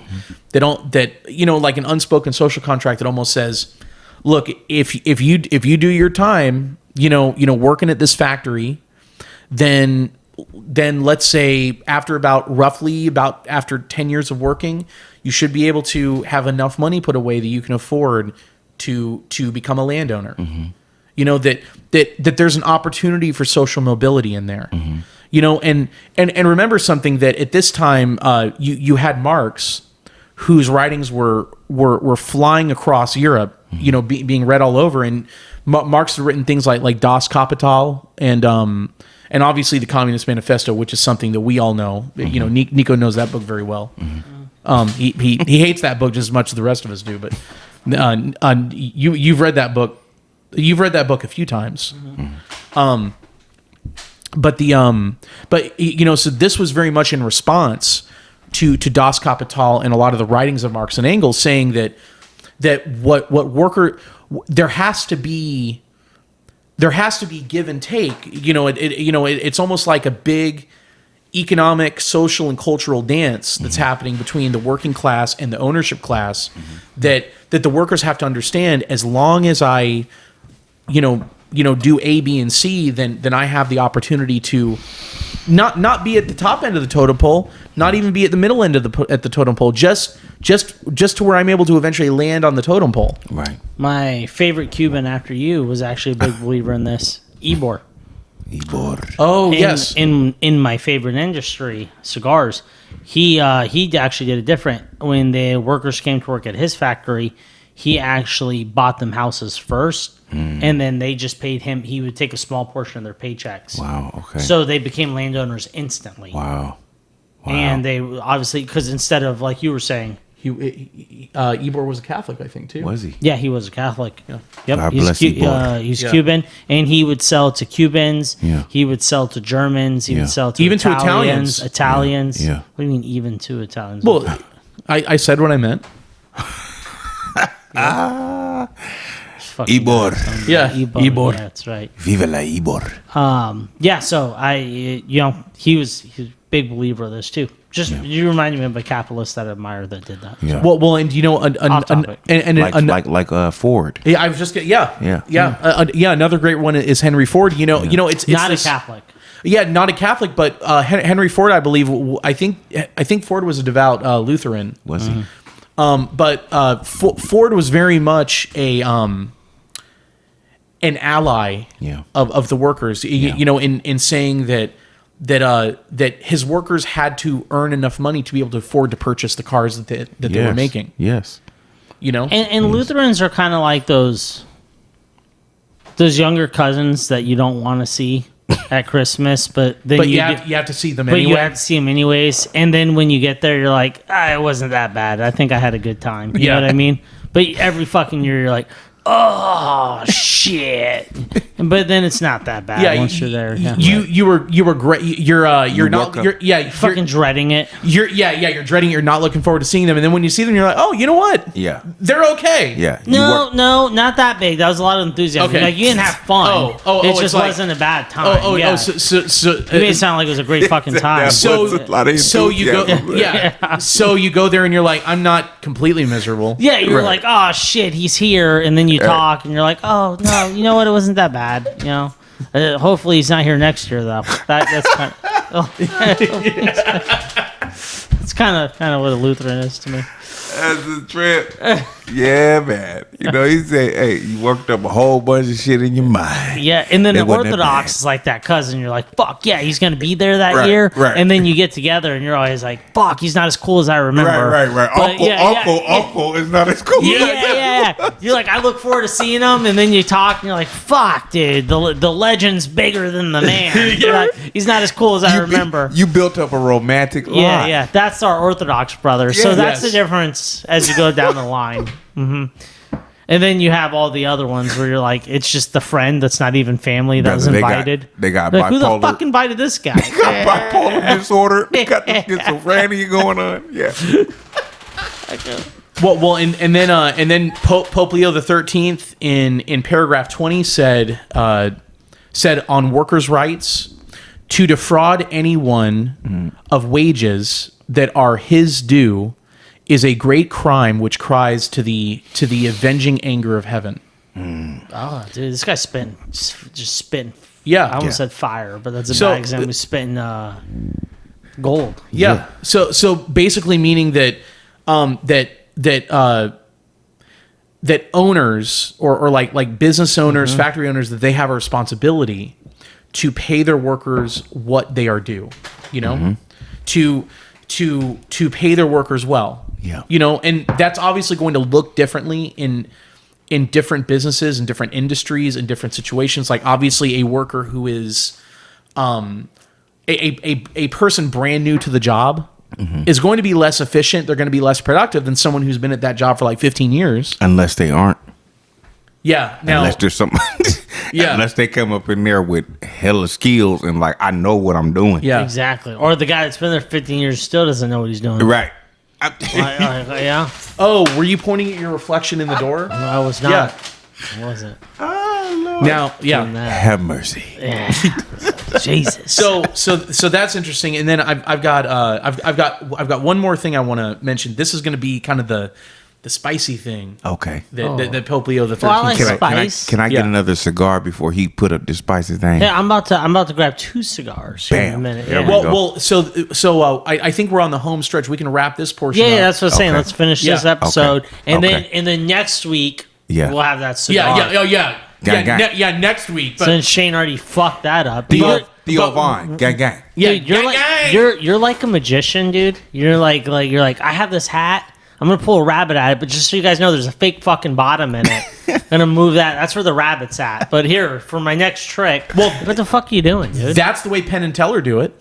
like an unspoken social contract that almost says, look, if you do your time, working at this factory, then let's say after after 10 years of working, you should be able to have enough money put away that you can afford to become a landowner. That there's an opportunity for social mobility in there. And remember something, that at this time you had Marx, whose writings were flying across Europe, being read all over, and Marx had written things like Das Kapital and obviously the Communist Manifesto, which is something that we all know. Nico knows that book very well. He hates that book just as much as the rest of us do. But you've read that book. You've read that book a few times. So this was very much in response to Das Kapital and a lot of the writings of Marx and Engels, saying that what worker, there has to be there has to be give and take. It's almost like a big economic, social, and cultural dance that's happening between the working class and the ownership class that the workers have to understand. As long as I, do A, B, and C, then I have the opportunity to not be at the top end of the totem pole, not even be at the middle end of the totem pole, just to where I'm able to eventually land on the totem pole. Right. My favorite Cuban after you was actually a big believer in this, Ybor. Oh, yes. In my favorite industry, cigars, he actually did it different. When the workers came to work at his factory, he actually bought them houses first, and then they just paid him. He would take a small portion of their paychecks. Wow. Okay. So they became landowners instantly. Wow. And they obviously, because instead of, like you were saying, Ybor was a Catholic, I think, too. Was he? yeah, he was a Catholic. Yeah. Yep. God he's bless Ybor. he's Cuban, and he would sell to Cubans. Yeah. He would sell to Germans. He Yeah. would sell to Even to Italians. Italians. Italians. Yeah. What do you mean, even to Italians? Well, I said what I meant. Fucking Ybor. nuts. Yeah, Ybor. Ybor. Yeah, that's right. Viva la Ybor. Yeah, so he was a big believer of this too. Just you reminded me of a capitalist that I admire that did that. Yeah. Well, and Off topic. Like Ford. yeah, I was just yeah. Another great one is Henry Ford. It's Not this, a Catholic. Yeah, not a Catholic, but Henry Ford, I believe. I think Ford was a devout Lutheran. Was he? But Ford was very much an ally of the workers. In saying that his workers had to earn enough money to be able to afford to purchase the cars that they were making. Yes. And Lutherans are kind of like those younger cousins that you don't want to see at Christmas, but then you have to see them but anyway. you have to see them anyways. And then when you get there, you're like, it wasn't that bad. I think I had a good time. You know what I mean? But every fucking year, you're like, oh shit! But then it's not that bad once you're there. Yeah. You were great. You're fucking dreading it. You're dreading it. You're not looking forward to seeing them, and then when you see them, you're like, oh, you know what? Yeah. They're okay. Yeah. No, not that big. That was a lot of enthusiasm. Okay. Like you didn't have fun. It just wasn't a bad time. So you made it sound like it was a great fucking time. So you go, so you go there and you're like, I'm not completely miserable. Yeah, you're like, oh shit, he's here, and then you talk, and you're like, oh no, you know what? It wasn't that bad. Hopefully he's not here next year though. That's kind of, it's kind of what a Lutheran is to me. That's a trip. Yeah, man. He said, hey, you worked up a whole bunch of shit in your mind. Yeah, and then It the wasn't that Orthodox bad. is like that cousin. You're like, fuck yeah, he's going to be there that Right, year. right. And then you get together and you're always like, fuck, he's not as cool as I remember. Right. But Uncle is not as cool. Yeah. You're like, I look forward to seeing him. And then you talk and you're like, fuck, dude, the legend's bigger than the man. You're like, he's not as cool as I remember. You built up a romantic line. Yeah. That's our Orthodox brother. So that's Yes. the difference as you go down the line. And then you have all the other ones where you're like, it's just the friend that's not even family that was invited. They got like, who the bipolar. fuck invited this guy? Got bipolar disorder. Got the schizophrenia going on. Yeah. Well, and then Pope Leo XIII in paragraph 20 said on workers' rights, to defraud anyone of wages that are his due is a great crime which cries to the avenging anger of heaven. Oh, dude, this guy's just spitting. Yeah. I almost said fire, but that's a bad example. He's spitting gold. Yeah. So basically meaning that that owners or like business owners, factory owners, that they have a responsibility to pay their workers what they are due, to pay their workers well. Yeah. And that's obviously going to look differently in different businesses and different industries and different situations. Like obviously a worker who is a person brand new to the job is going to be less efficient. They're going to be less productive than someone who's been at that job for like 15 years. Unless they aren't. Yeah. Now, Unless there's something. Yeah. Unless they come up in there with hella skills and like, I know what I'm doing. yeah. Exactly. Or the guy that's been there 15 years still doesn't know what he's doing. Right. Yeah. Oh, were you pointing at your reflection in the door? No, I was not. Yeah. I wasn't. Oh, Now, doing that. Have mercy. Yeah. Jesus. So that's interesting. And then I've got one more thing I want to mention. This is going to be kind of the spicy thing. Okay. That Pope Leo XIII. Well, I like said. spice. Can I get Yeah. another cigar before he put up the spicy thing? Yeah, I'm about to grab 2 cigars here in a Bam. minute. There Yeah. we go. Well, so I think we're on the home stretch. We can wrap this portion. Yeah, up. that's what I'm saying. Okay. Let's finish this Yeah. episode, Okay. and Okay. then next week Yeah. we'll have that cigar. Yeah. Gang, gang. Next week. But Since Shane already fucked that up. Theo Vaughn. Gang, gang. yeah, Dude, you're gang, like gang. you're like a magician, dude. You're like I have this hat. I'm gonna pull a rabbit at it, but just so you guys know, there's a fake fucking bottom in it. I'm gonna move that. That's where the rabbit's at. But here for my next trick. Well, what the fuck are you doing, dude? That's the way Penn and Teller do it.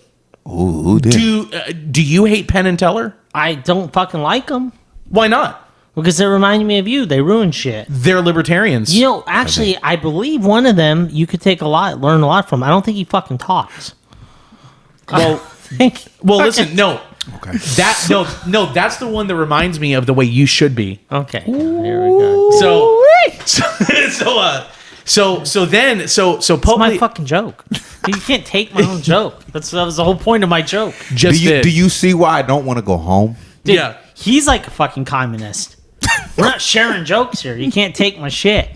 Ooh, who did? Do you hate Penn and Teller? I don't fucking like them Why not? because they remind me of you. They ruin shit. They're libertarians. You know, actually, I believe one of them you could learn a lot from. I don't think he fucking talks. Well, listen, no. Okay. That's the one that reminds me of the way you should be. Okay, here we go. So then Pope My Leo fucking joke. You can't take my own joke. That was the whole point of my joke. just did. Do you see why I don't want to go home? Dude, Yeah. he's like a fucking communist. We're not sharing jokes here. You can't take my shit.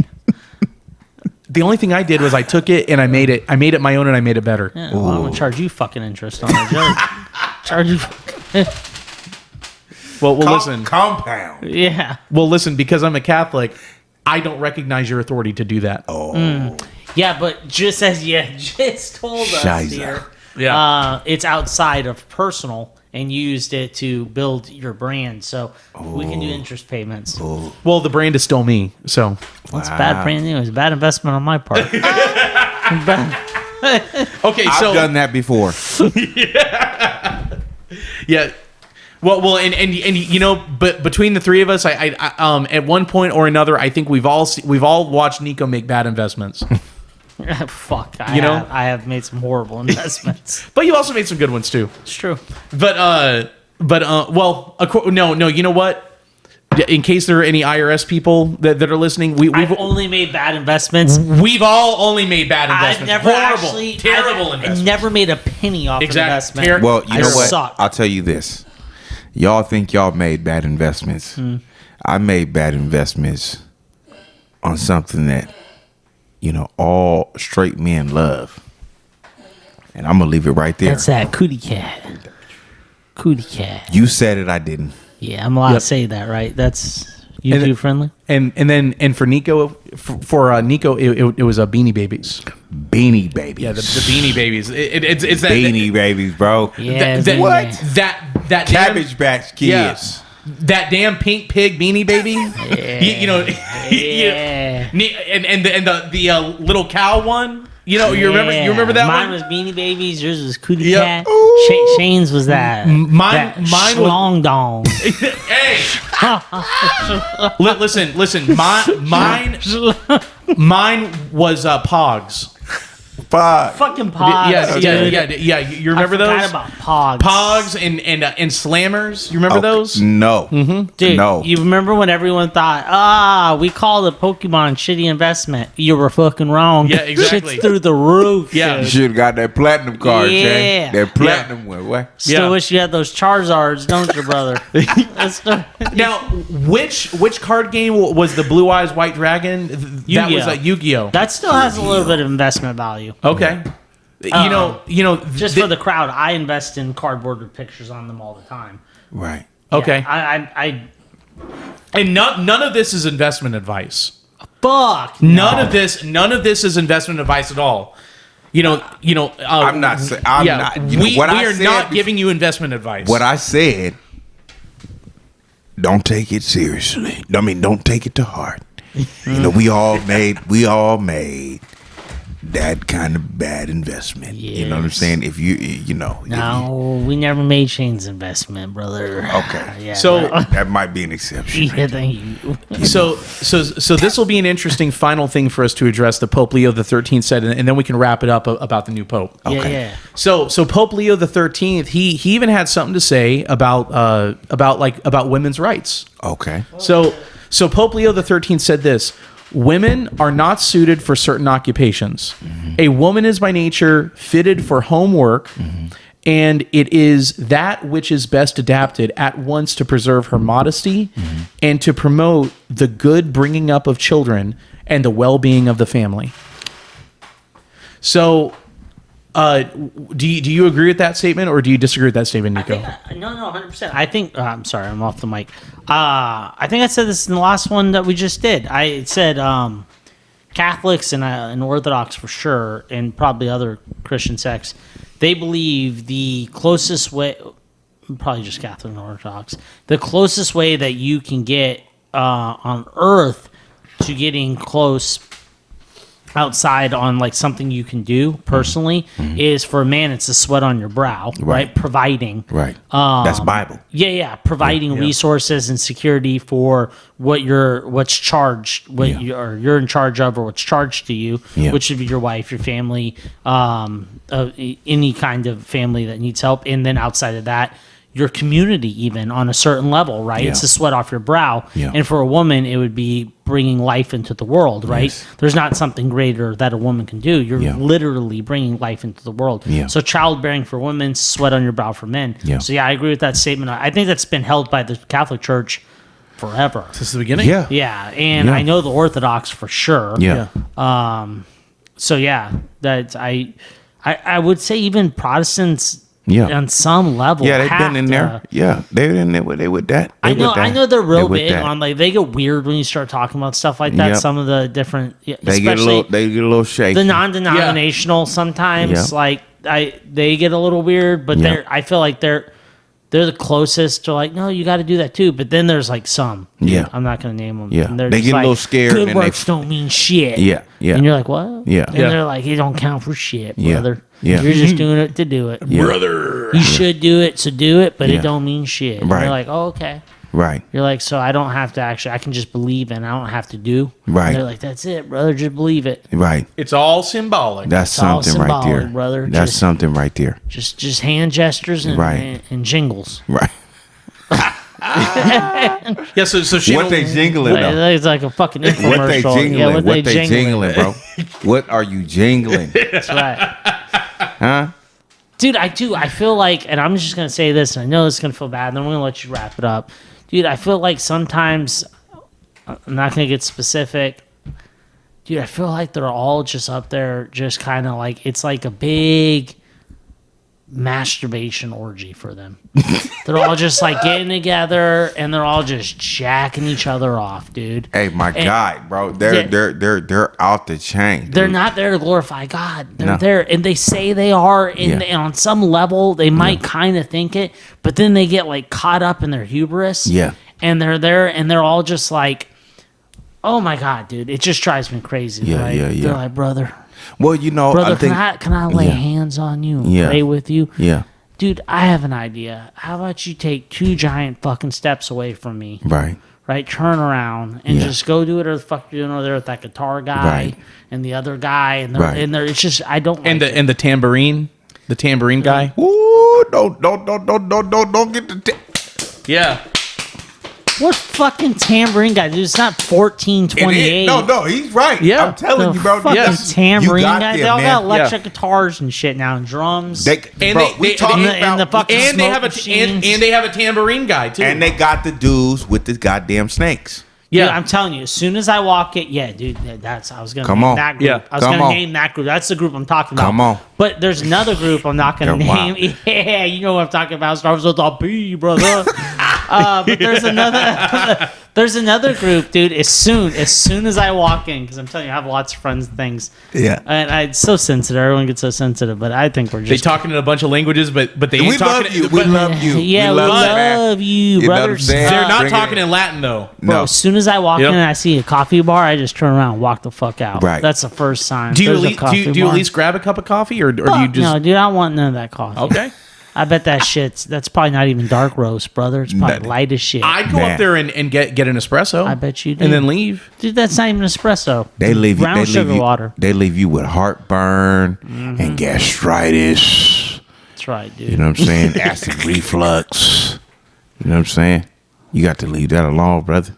The only thing I did was I took it and I made it my own and I made it better. Yeah, well, I'm gonna charge you fucking interest on my joke. Charge you. Well, listen. Compound. Yeah. Well, listen. Because I'm a Catholic, I don't recognize your authority to do that. Oh. Yeah, but just as you just told us Shiza. here, Yeah. it's outside of personal and used it to build your brand. So we can do interest payments. Well, the brand is still me. So That's bad brand new. It's a bad investment on my part. Bad. okay. I've So done that before. yeah. Well, and you know, but between the three of us, I at one point or another, I think we've all watched Nico make bad investments. Fuck. You know? I have made some horrible investments. But you also made some good ones too. It's true. Well, no. You know what? In case there are any IRS people that are listening, I've only made bad investments. we've all only made bad I've investments. never Horrible, actually terrible I investments. never made a penny off Exactly. an investment. Ter- Well, you I know what? suck. I'll tell you this. Y'all think y'all made bad investments. I made bad investments on something that, all straight men love. And I'm going to leave it right there. That's that cootie cat. Cootie cat. You said it, I didn't. Yeah, I'm allowed to say that, right? That's YouTube friendly. And for Nico, Nico, it was a Beanie Babies. Beanie Babies. Yeah, the Beanie Babies. It's that Beanie Babies, bro. Yeah, that, what? That Cabbage Patch Kids. that damn pink pig Beanie Baby. Yeah. And the little cow one. You remember that Mine one? was Beanie Babies. Yours was Cootie Yep. Cat. Shane's was that. Mine was- Long Dong. Hey, listen. Mine was Pogs. Fuck. Fucking Pogs. Yeah. You remember I forgot those? about Pogs. Pogs and Slammers. You remember those? No. Dude, No. you remember when everyone thought, we called a Pokemon shitty investment? You were fucking wrong. Yeah, exactly. Shit's through the roof. Yeah. You dude. should have got that platinum card, Yeah. Jay. That platinum one. What? Still Yeah. wish you had those Charizards, don't you, brother? Now, which card game was the Blue Eyes White Dragon? That Yu-Gi-Oh. was Yu-Gi-Oh. That still has a little bit of investment value. Okay. Just for the crowd, I invest in cardboard with pictures on them all the time. Right. Okay. Yeah, I And none of this is investment advice. fuck. None of this is investment advice at all. I'm not saying. I'm not. We I are said not before- giving you investment advice. What I said. Don't take it seriously. I mean, don't take it to heart. We all made that kind of bad investment. You know what I'm Yes. saying? If you No, we never made Shane's investment, brother. Okay. Yeah, So- that might be an exception. yeah, thank you. So this will be an interesting final thing for us to address. The Pope Leo XIII said, and then we can wrap it up about the new Pope. Okay. Yeah. So Pope Leo XIII, he even had something to say about women's rights. Okay. So Pope Leo XIII said this: women are not suited for certain occupations. A woman is by nature fitted for homework, and it is that which is best adapted at once to preserve her modesty and to promote the good bringing up of children and the well-being of the family. So, do you agree with that statement, or do you disagree with that statement, Nico? No, 100%. I think. I'm sorry, I'm off the mic. I think I said this in the last one that we just did. I said Catholics and Orthodox for sure, and probably other Christian sects, they believe the closest way, probably just Catholic and Orthodox, the closest way that you can get on Earth to getting close outside on like something you can do personally is for a man, it's the sweat on your brow, right? Providing. Right. That's Bible. Yeah. Providing resources and security for what's charged, you're in charge of, or what's charged to you, which should be your wife, your family, any kind of family that needs help. And then outside of that, your community, even on a certain level, right? It's the sweat off your brow. And for a woman, it would be bringing life into the world, right? There's not something greater that a woman can do. You're literally bringing life into the world. So childbearing for women, sweat on your brow for men. So I agree with that statement. I think that's been held by the Catholic Church forever. Since the beginning? Yeah, and I know the Orthodox for sure. So that I would say even Protestants, on some level, they've been in there. They're in there with that. I know they're real big on, like, they get weird when you start talking about stuff like that. Some of the different, they get a little shaky. The non-denominational sometimes, like they get a little weird, but I feel like they're the closest to, like, no, you got to do that too. But then there's like some, I'm not going to name them. And they're they just get like, a little scared. Good works don't mean shit. And you're like, what? And they're like, it don't count for shit, brother. You're just doing it to do it, brother. You should do it, so do it, but it don't mean shit. And you're like, oh, okay. You're like, so I don't have to I can just believe and I don't have to do. And they're like, that's it, brother. Just believe it. It's all symbolic. That's something right there, brother. That's something right there. Just hand gestures and jingles. So Shannon, what they jingling though? It's like a fucking infomercial. What they jingling? What they jingling, bro? What are you jingling? That's right. Huh? Dude, I do. I feel like, and I'm just going to say this, and I know it's going to feel bad, and then I'm going to let you wrap it up. Dude, I feel like sometimes, I'm not going to get specific. Dude, I feel like they're all just up there, just kind of like, it's like a big masturbation orgy for them. They're all just like getting together and they're all just jacking each other off, dude. Hey, my God, bro, they're out the chain. They're not there to glorify God. They're there, and they say they are, and on some level they might kind of think it, but then they get like caught up in their hubris. And they're there, and they're all just like, oh my God, dude, it just drives me crazy. They're like, brother. Well, you know, brother, I think, can I lay hands on you and pray with you? Dude, I have an idea. How about you take 2 giant fucking steps away from me? Right? Turn around and just go do whatever the fuck you're doing over there with that guitar guy and the other guy. And they're it's just, I don't like and the tambourine guy. Ooh, don't get the What fucking tambourine guy? Dude, it's not 1428. No, he's right. I'm telling you, bro. Fucking tambourine guy. They all got electric guitars and shit now, and drums. They have a tambourine guy too. And they got the dudes with the goddamn snakes. Dude, I'm telling you, as soon as I walk it, dude, I was gonna name that group. I was gonna name that group. That's the group I'm talking about. Come on. But there's another group I'm not gonna name. Yeah, you know what I'm talking about. Starts with a B, brother. But there's another group, dude. As soon as I walk in, because I'm telling you, I have lots of friends and things. And it's so sensitive. Everyone gets so sensitive, but I think we're just talking in a bunch of languages, but they ain't talking. We love you. Yeah, we love you, brothers. They're not talking in Latin though. Bro, as soon as I walk in and I see a coffee bar, I just turn around and walk the fuck out. That's the first sign. Do you at least grab a cup of coffee, or do you just? No, dude, I don't want none of that coffee. Okay. I bet that's probably not even dark roast, brother. It's probably light as shit. I'd go up there and get an espresso. I bet you do. And then leave. Dude, that's not even espresso. They leave you. Brown sugar water. They leave you with heartburn and gastritis. That's right, dude. You know what I'm saying? Acid reflux. You know what I'm saying? You got to leave that alone, brother.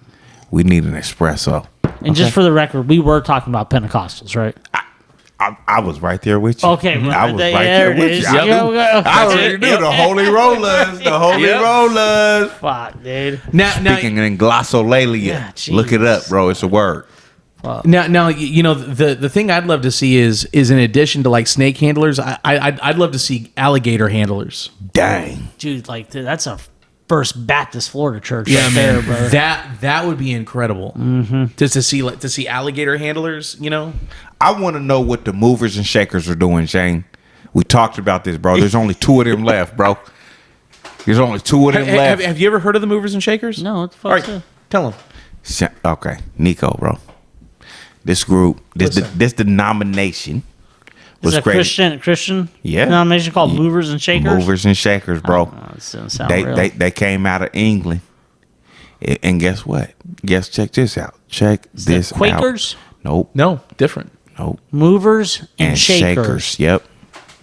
We need an espresso. And just for the record, we were talking about Pentecostals, right? I was right there with you. Okay, I was right there there it with is. you. I already knew the holy rollers. The holy rollers. Fuck, dude. Now, Speaking in glossolalia. Yeah, Look it up, bro. It's a word. now, you know, the thing I'd love to see is in addition to like snake handlers, I'd love to see alligator handlers. Dang. Dude, like, that's a First Baptist Florida church Yeah, right man, there, bro. that would be incredible. Just to see alligator handlers, you know. I want to know what the movers and shakers are doing, Shane. We talked about this, bro. There's only 2 of them left, bro. There's only 2 of them left. Have you ever heard of the movers and shakers? No, what the fuck? All right, tell them. Okay, Nico, bro. This group, this denomination Is was it a created. Christian Yeah. denomination called Movers and Shakers? Movers and shakers, bro. Oh, this doesn't sound real. They came out of England, and guess what? Check this out. Check this out. Quakers? Nope. No, different. Nope. Movers and Shakers. Yep.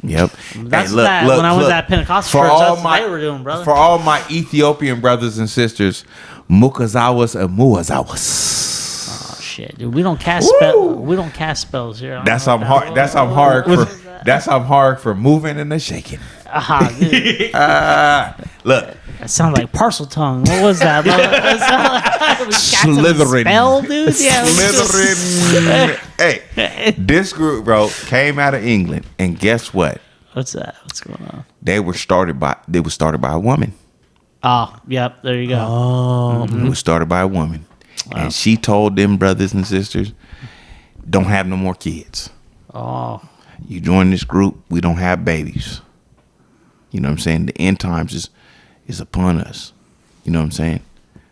That's Hey, when I went to that Pentecostal church, that's what they were doing, brother. For all my Ethiopian brothers and sisters, Mukazawas and Muazawas. Oh shit, dude, we don't cast spells here. That's I'm hard. That's I'm hard for. That's I'm hard for moving and the shaking. Dude, Look, that sounded like parcel tongue. What was that? That sounded like Slytherin. Spell, dude. Yeah, Slytherin. Hey, this group, bro, came out of England, and guess what? What's that? What's going on? They were started by a woman. Oh, yep. There you go. It was started by a woman, and she told them brothers and sisters, "Don't have no more kids. Oh, You join this group, we don't have babies. You know what I'm saying? The end times is upon us. You know what I'm saying?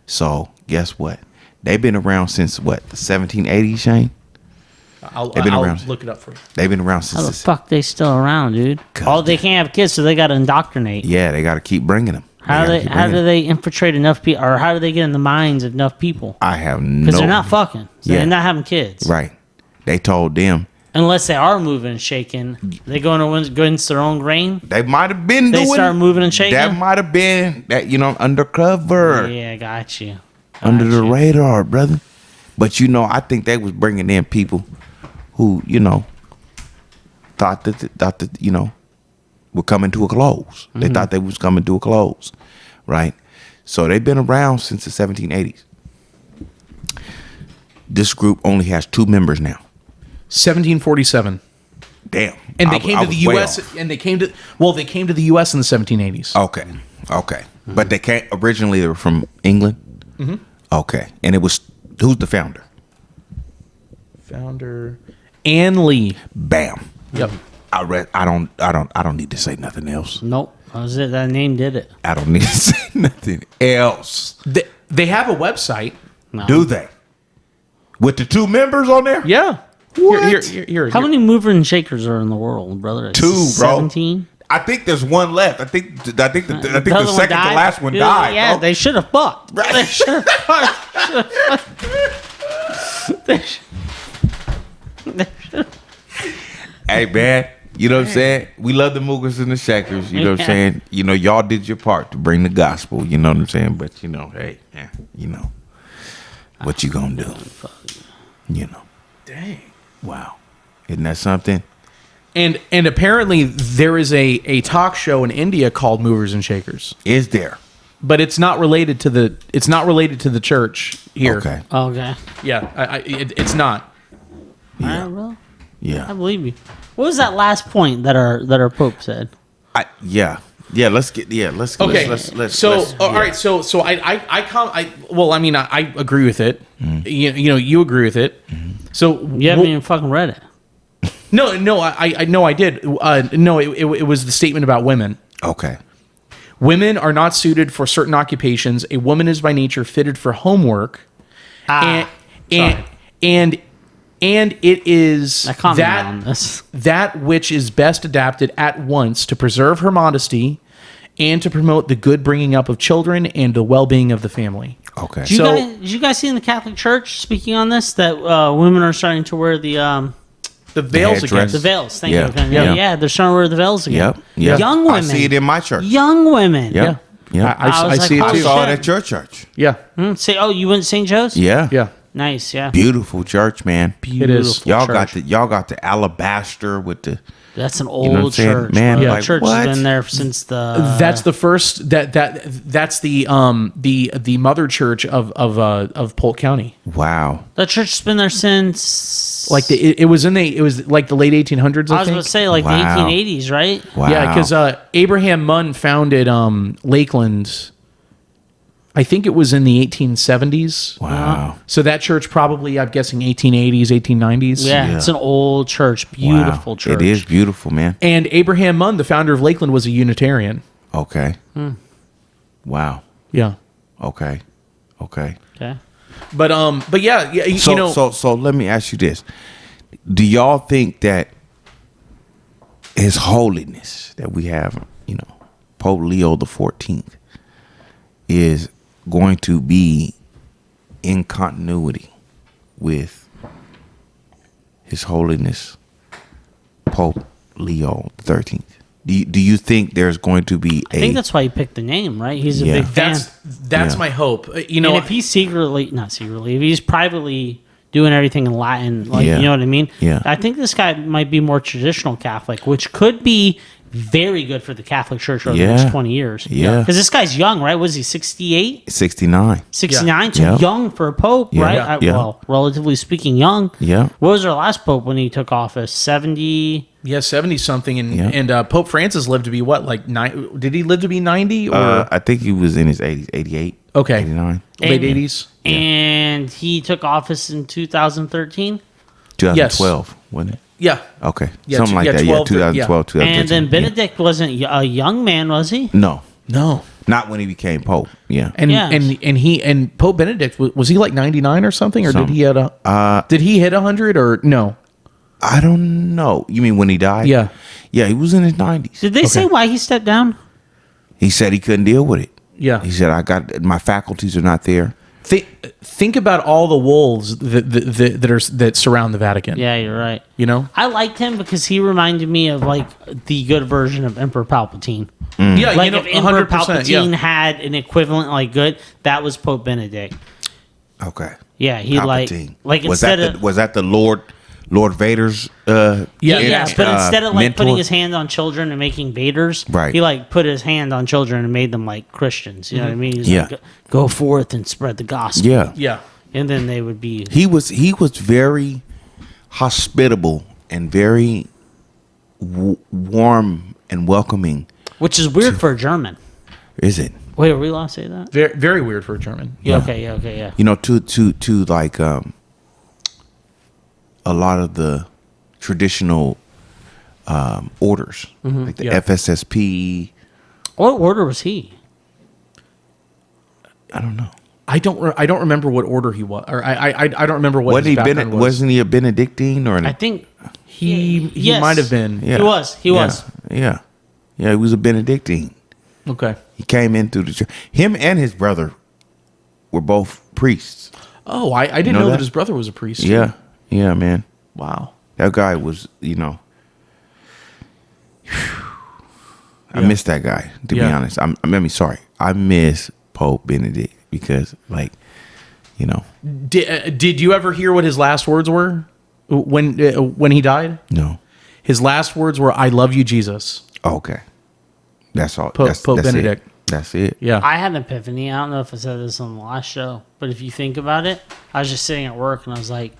So guess what? They've been around since what, the 1780s, Shane? I'll around. look it up for you. They've been around how since the fuck they still around, dude? Oh, they can't have kids, so they got to indoctrinate. Yeah, they got to keep bringing them. How do they infiltrate enough people, or how do they get in the minds of enough people? I have no. Because they're not fucking. So Yeah. they're not having kids. Right. They told them Unless they are moving and shaking, they going against their own grain. they might have been They doing. start moving and shaking. That might have been that, undercover, Yeah, got you. under the radar, brother. But I think they was bringing in people who thought that were coming to a close. They thought they was coming to a close, right? So they've been around since the 1780s. This group only has 2 members now. 1747. Damn. And they came I to the was way U.S. off. and they came to the U.S. in the 1780s. Okay. But they came originally. They were from England. Mm-hmm. Okay, and it was who's the founder? Founder Ann Lee. Bam. Yep. I read. I don't need to say nothing else. Nope. That was it. That name did it. I don't need to say nothing else. They have a website. No. Do they? With the 2 members on there? Yeah. What? Here. How many movers and shakers are in the world, brother? 2, bro. 17? I think there's one left. I think the other second one to died? last one Yeah, died. Yeah, bro. they should have fucked. Right. They should have fucked. Hey man, you know what I'm saying? We love the Moogers and the Shakers. You know what I'm saying? Y'all did your part to bring the gospel. You know what I'm saying? But hey, what you gonna do? Dang. Wow, isn't that something? And apparently there is a talk show in India called Movers and Shakers, Is there? but it's not related to the church here. Okay. Okay. Yeah, it's not. All right, bro. I Yeah. believe you. What was that last point that our Pope said? Yeah. Let's get. Yeah. Let's. Okay. Let's All right. So I agree with it. You agree with it. So You haven't even fucking read it. No, I did. No, it was the statement about women. Okay. Women are not suited for certain occupations. A woman is by nature fitted for homework, and it is I comment on this. that which is best adapted at once to preserve her modesty and to promote the good bringing up of children and the well-being of the family. Okay. Did you guys see in the Catholic Church, speaking on this, that women are starting to wear the veils again. headdress. the veils? Thank Yeah. you. Okay. Yeah. Yeah, they're starting to wear the veils again. Yep. Young women. I see it in my church. Young women. Yep. Yep. I was see like, it I too. saw it shit. at your church. Yeah, Say, oh, you went to St. Joe's? Yeah. yeah. Nice, yeah. Beautiful church, man. is. Y'all church. got the alabaster with the. That's an know what I'm old saying? church, Man, bro. like, The church what? has been there since the. That's the first that's the mother church of Polk County. Wow. The church's been there since. Like it was like the late 1800s. I I was think. going to say like Wow. the 1880s, right? Wow. Yeah, because Abraham Munn founded Lakeland. I think it was in the 1870s. Wow. So that church probably, I'm guessing, 1880s, 1890s. Yeah, Yeah. it's an old church, beautiful Wow. church. It is beautiful, man. And Abraham Munn, the founder of Lakeland, was a Unitarian. Okay. Wow. Yeah. Okay. Okay. But yeah, So let me ask you this: do y'all think that His Holiness that we have, Pope Leo XIV, is going to be in continuity with His Holiness Pope Leo XIII? Do you think there's going to be I think that's why he picked the name, right? He's a Yeah. big fan. that's Yeah. my hope. And if he's not secretly, if he's privately doing everything in Latin, like, Yeah. you know what I mean? Yeah. I think this guy might be more traditional Catholic, which could be very good for the Catholic Church over the Yeah. next 20 years. Yeah. Because this guy's young, right? Was he 68? 69? 69? So Yeah. young for a pope, Yeah. right? Yeah. Well, relatively speaking, young. Yeah. What was our last pope when he took office? 70? Yeah, 70 something, Yeah. and Pope Francis lived to be what, like did he live to be 90 or I think he was in his 80s, 88. Okay. 89. late And- 80s? And he took office in 2013? 2012, wasn't it? Yeah, Okay. Yeah, Something like yeah, that. 12, 2012, 2013. And then yeah. Benedict wasn't a young man, was he? No. no, Not when he became Pope. Yeah. and Yes. and Pope Benedict was he like 99 or something, or Some- did he hit 100 or no? I don't know. You mean when he died? Yeah. Yeah, he was in his 90s. Did they say why he stepped down? He said he couldn't deal with it. Yeah. He said, my faculties are not there. Think about all the wolves that surround the Vatican. Yeah, you're right. You know? I liked him because he reminded me of like the good version of Emperor Palpatine. Yeah, Like if Emperor 100%. Palpatine Yeah. had an equivalent like good, that was Pope Benedict. Okay. Yeah, he Palpatine. like was instead that of was that the Lord Vader's Yeah, yeah, but instead of like mentor? putting his hand on children and making Vaders, Right. he like put his hand on children and made them like Christians. You know what I mean? He's Yeah. like, go forth and spread the gospel. Yeah. Yeah. And then they would be He was very hospitable and very warm and welcoming. which is weird for a German. Is it? Wait, are we allowed to say that? Very, very weird for a German. Yeah. Okay, yeah. To like a lot of the traditional orders, like the Yeah. FSSP. What order was he? I don't know. I don't remember what order he was, or I don't remember what Wasn't his he background was. wasn't he a Benedictine or an? I think He Yes. might have been. Yeah. he was. He was. Yeah. He was a Benedictine. Okay. He came in through the church. Him and his brother were both priests. Oh, I didn't know know that? that his brother was a priest. Yeah, yeah, man. Wow. That guy was, I Yeah. miss that guy. To be Yeah. honest, sorry. I miss Pope Benedict because, Did you ever hear what his last words were when he died? no. His last words were, "I love you, Jesus." Okay, that's all. Pope that's Benedict. It. That's it. Yeah. I had an epiphany. I don't know if I said this on the last show, but if you think about it, I was just sitting at work and I was like,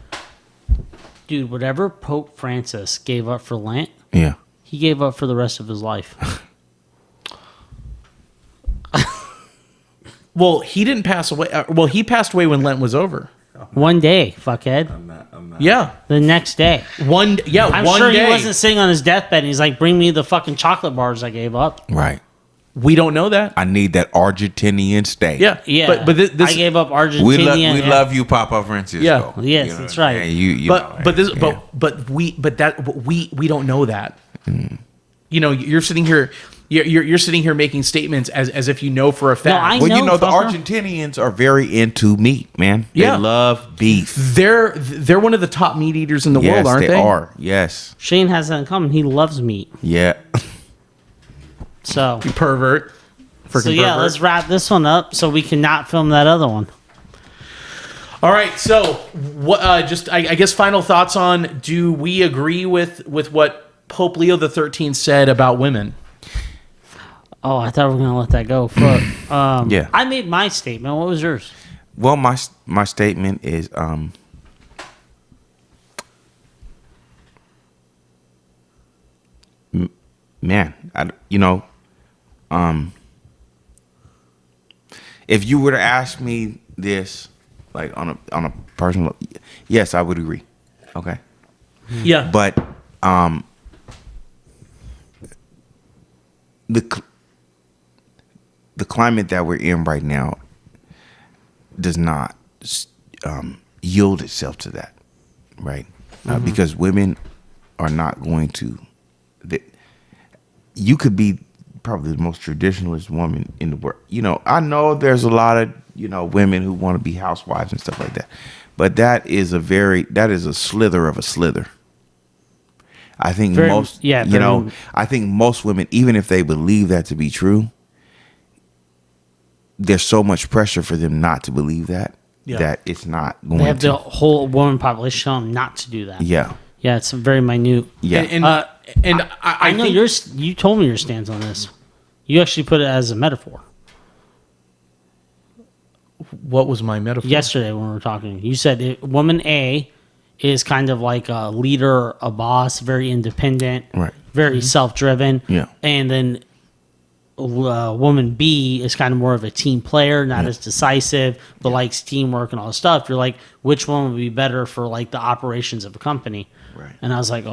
dude, whatever Pope Francis gave up for Lent, Yeah. he gave up for the rest of his life. Well, he didn't pass away. Well, he passed away when Lent was over. One day, fuckhead. Yeah. The next day. I'm I'm one sure day. he wasn't sitting on his deathbed and he's like, bring me the fucking chocolate bars I gave up. Right. We don't know that. I need that Argentinian steak. Yeah. Yeah. But this. I gave up Argentina. We love yeah. love you, Papa Francisco. Yeah. Yes, You know that's what I'm right. saying? You but this yeah. but we don't know that. You know, you're sitting here. You're sitting here making statements as if you know for a fact. I Well, know, the fucker. Argentinians are very into meat, man. Yeah. They love beef. They're one of the top meat eaters in the Yes, world, aren't they? they are. Yes. Shane has that in common. He loves meat. Yeah. So, You pervert. Freaking so yeah, pervert. let's wrap this one up so we can not film that other one. All right, so what? I guess final thoughts on: do we agree with what Pope Leo XIII said about women? Oh, I thought we were going to let that go. Yeah. I made my statement. What was yours? Well, my statement is man, if you were to ask me this, like on a personal, yes, I would agree. Okay, Yeah, but the climate that we're in right now does not yield itself to that, right? Because women are not going to. You could be probably the most traditionalist woman in the world. I know there's a lot of women who want to be housewives and stuff like that, but that is a slither of a slither. I think I think most women, even if they believe that to be true, there's so much pressure for them not to believe that it's not going to. They have the whole woman population tell them not to do that. Yeah. Yeah, it's very minute. Yeah. And I know you told me your stance on this. You actually put it as a metaphor. what was my metaphor? Yesterday when we were talking, you said woman A is kind of like a leader, a boss, very independent, Right. very self-driven. Yeah. And then woman B is kind of more of a team player, not as decisive, but likes teamwork and all this stuff. You're like, which one would be better for like the operations of a company? Right. And I was like, I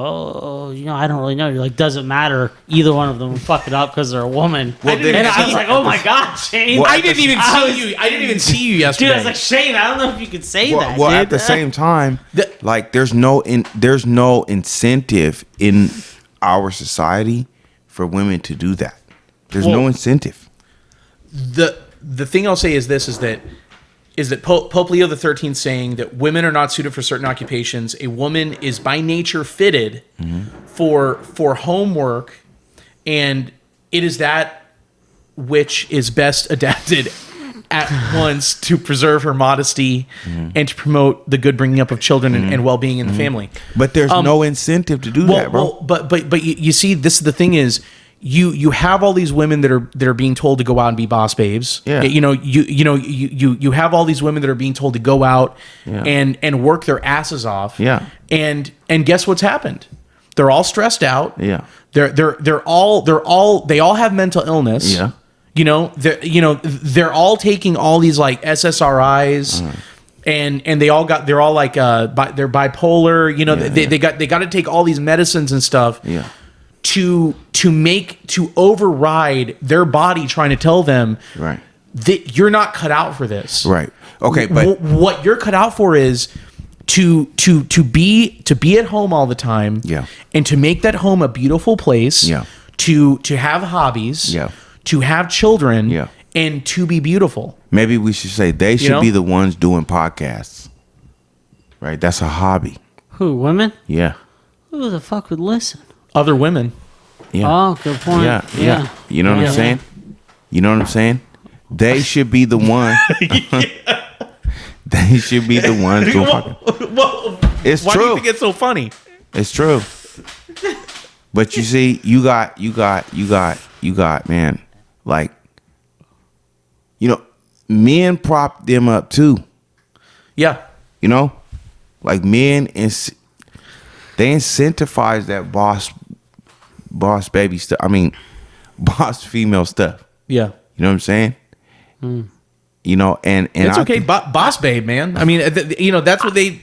don't really know. You're like, doesn't matter. Either one of them will fuck it up because they're a woman. Well, and I was like, oh my God, Shane. Well, I didn't even see you. I didn't even see you yesterday. Dude, I was like, Shane, I don't know if you could say that. Well, dude. at the same time, like there's no incentive in our society for women to do that. There's no incentive. The thing I'll say is this: is that Pope Leo XIII saying that women are not suited for certain occupations. A woman is by nature fitted for homework, and it is that which is best adapted at once to preserve her modesty and to promote the good bringing up of children and well-being in the family. But there's no incentive to do that, bro. But you see, this is the thing is. You have all these women that are being told to go out and be boss babes. Yeah. You have all these women that are being told to go out and work their asses off. Yeah. And guess what's happened? They're all stressed out. Yeah. They all have mental illness. Yeah. They're all taking all these like SSRIs. And they're all like they're bipolar. They got to take all these medicines and stuff. Yeah. To override their body trying to tell them Right. that you're not cut out for this. Right. Okay, but What you're cut out for is to be at home all the time. Yeah. And to make that home a beautiful place. Yeah. To have hobbies. Yeah. To have children. Yeah. And to be beautiful. maybe we should say they should know? be the ones doing podcasts. Right? That's a hobby. Who, women? Yeah. Who the fuck would listen? Other women. Yeah. Oh, good point. Yeah. You know what I'm saying? You know what I'm saying? They should be the one. They should be the ones doing podcasts. Well, It's why true. do you think it's so funny? It's true. But you see, you got, man, like, men prop them up too. Yeah. Like men, they incentivize that boss baby stuff. I mean, boss female stuff. Yeah. You know what I'm saying? And It's I okay, think- boss babe, man. I mean, that's what they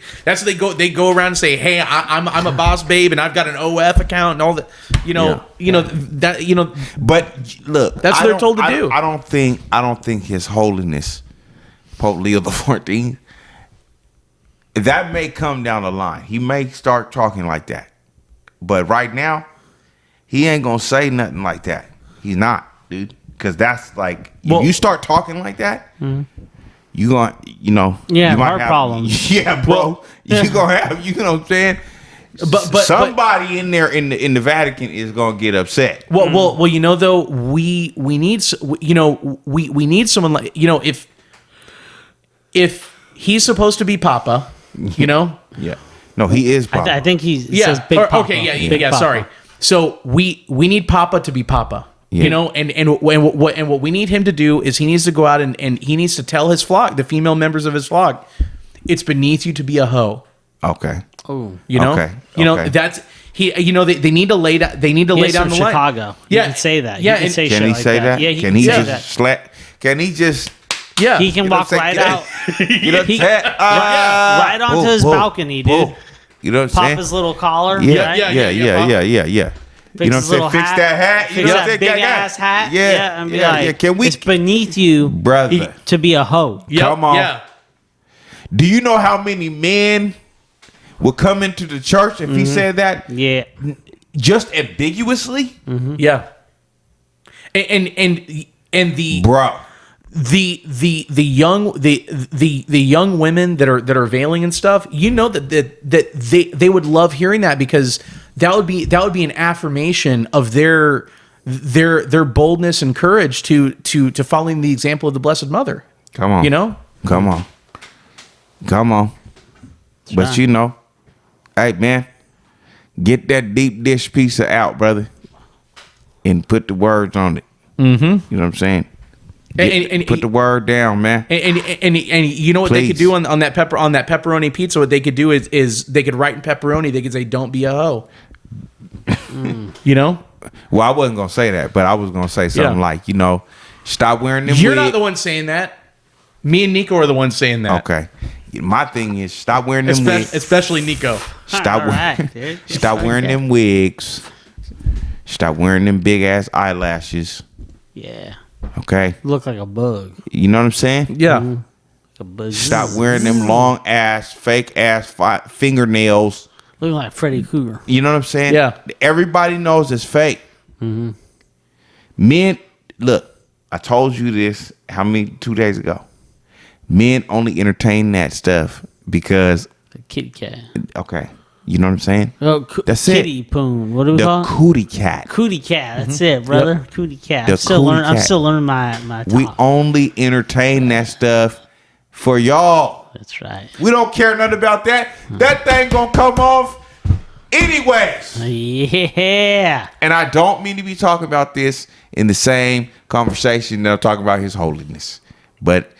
go. They go around and say, "Hey, I'm a boss babe, and I've got an OF account and all that." But look, That's what they're told to do. I don't think His Holiness Pope Leo XIV. That may come down the line. He may start talking like that, but right now, he ain't gonna say nothing like that. He's not, dude. Because that's like, if you start talking like that, you gonna, Yeah, you might heart have problems. Yeah, bro. You gonna have, you know what I'm saying? But somebody in there in the Vatican is gonna get upset. Well, though we need we need someone like if he's supposed to be Papa, you know? Yeah. No, he is Papa. I think he says Big Papa. Okay, yeah, Big Papa. sorry. So we need Papa to be Papa. Yeah. You know, and what we need him to do is he needs to go out and he needs to tell his flock, the female members of his flock, it's beneath you to be a hoe. Okay. Oh, You know, Okay, you know okay. that's he. You know they need to lay down. They need to lay down the line. Chicago. Yeah, He can say that. Yeah, he can and- say Can shit he like say that? Yeah, he can can he say just that. slap? Can he just? Yeah, He can You know walk what I'm right saying? out. You know, He- right right onto his balcony, dude. You know what I'm Pop saying? his little collar. Yeah, right? yeah, yeah, yeah, yeah. You know Fix what I'm his saying? little Fix hat. that hat. You Fix know what that I'm saying? big Got- ass hat. Yeah, and be yeah, like, yeah. Can we, It's beneath you, brother? to be a hoe. Yep, Come on. Yeah. Do you know how many men would come into the church if he said that Yeah. just ambiguously, Yeah. And the bro? the young women that are veiling and stuff, you know that they would love hearing that, because that would be an affirmation of their boldness and courage to following the example of the Blessed Mother. Come on, You know? come on, come on. But right. you know, hey man, get that deep dish pizza out, brother, and put the words on it. Mm-hmm. You know what I'm saying? And Put the word down, man. And you know what they could Please. do on that pepperoni pizza? What they could do is they could write in pepperoni. They could say, "Don't be a hoe." You know, Well, I wasn't gonna say that, but I was gonna say something Yeah. like, you know, stop wearing them. you're wigs. not the one saying that. Me and Nico are the ones saying that. Okay. My thing is stop wearing them wigs. Especially Nico. Stop All wearing, right, dude. stop wearing them wigs. Stop wearing them big ass eyelashes. Yeah. Okay. Look like a bug. You know what I'm saying? Yeah. A bug. Stop wearing them long ass, fake ass fingernails. Looking like Freddy Krueger. You know what I'm saying? Yeah. Everybody knows it's fake. Men, look, I told you this 2 days ago. Men only entertain that stuff because, The kitty cat. okay, you know what I'm saying? Oh, That's it. kitty poon. What do we The call it? cootie cat. Cootie cat. That's it, brother. Cootie cat. The I'm still cootie learning. I'm cat. still learning my talk. We only entertain that stuff for y'all. That's right. We don't care nothing about that. That thing gonna come off anyways. Yeah. And I don't mean to be talking about this in the same conversation that I'm talking about His Holiness, but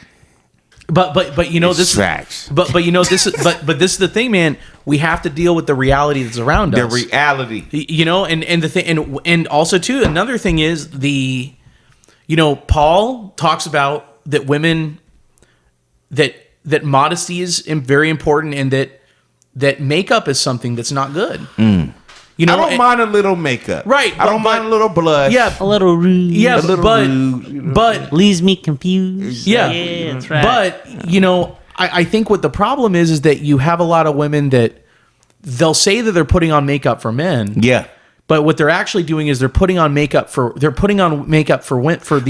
But you know it's this. facts. But you know this is but this is the thing, man. We have to deal with the reality that's around The us. reality. You know, and the thing, and also too, another thing is Paul talks about that women, that modesty is very important, and that makeup is something that's not good. You know, I don't and- mind a little makeup. Right, I don't but- mind a little blush. Yeah, A little rude. yeah, a little but rude, you know. but Leaves me confused. yeah, Yeah, that's right. But I think what the problem is that you have a lot of women that they'll say that they're putting on makeup for men. Yeah. But what they're actually doing is they're putting on makeup for the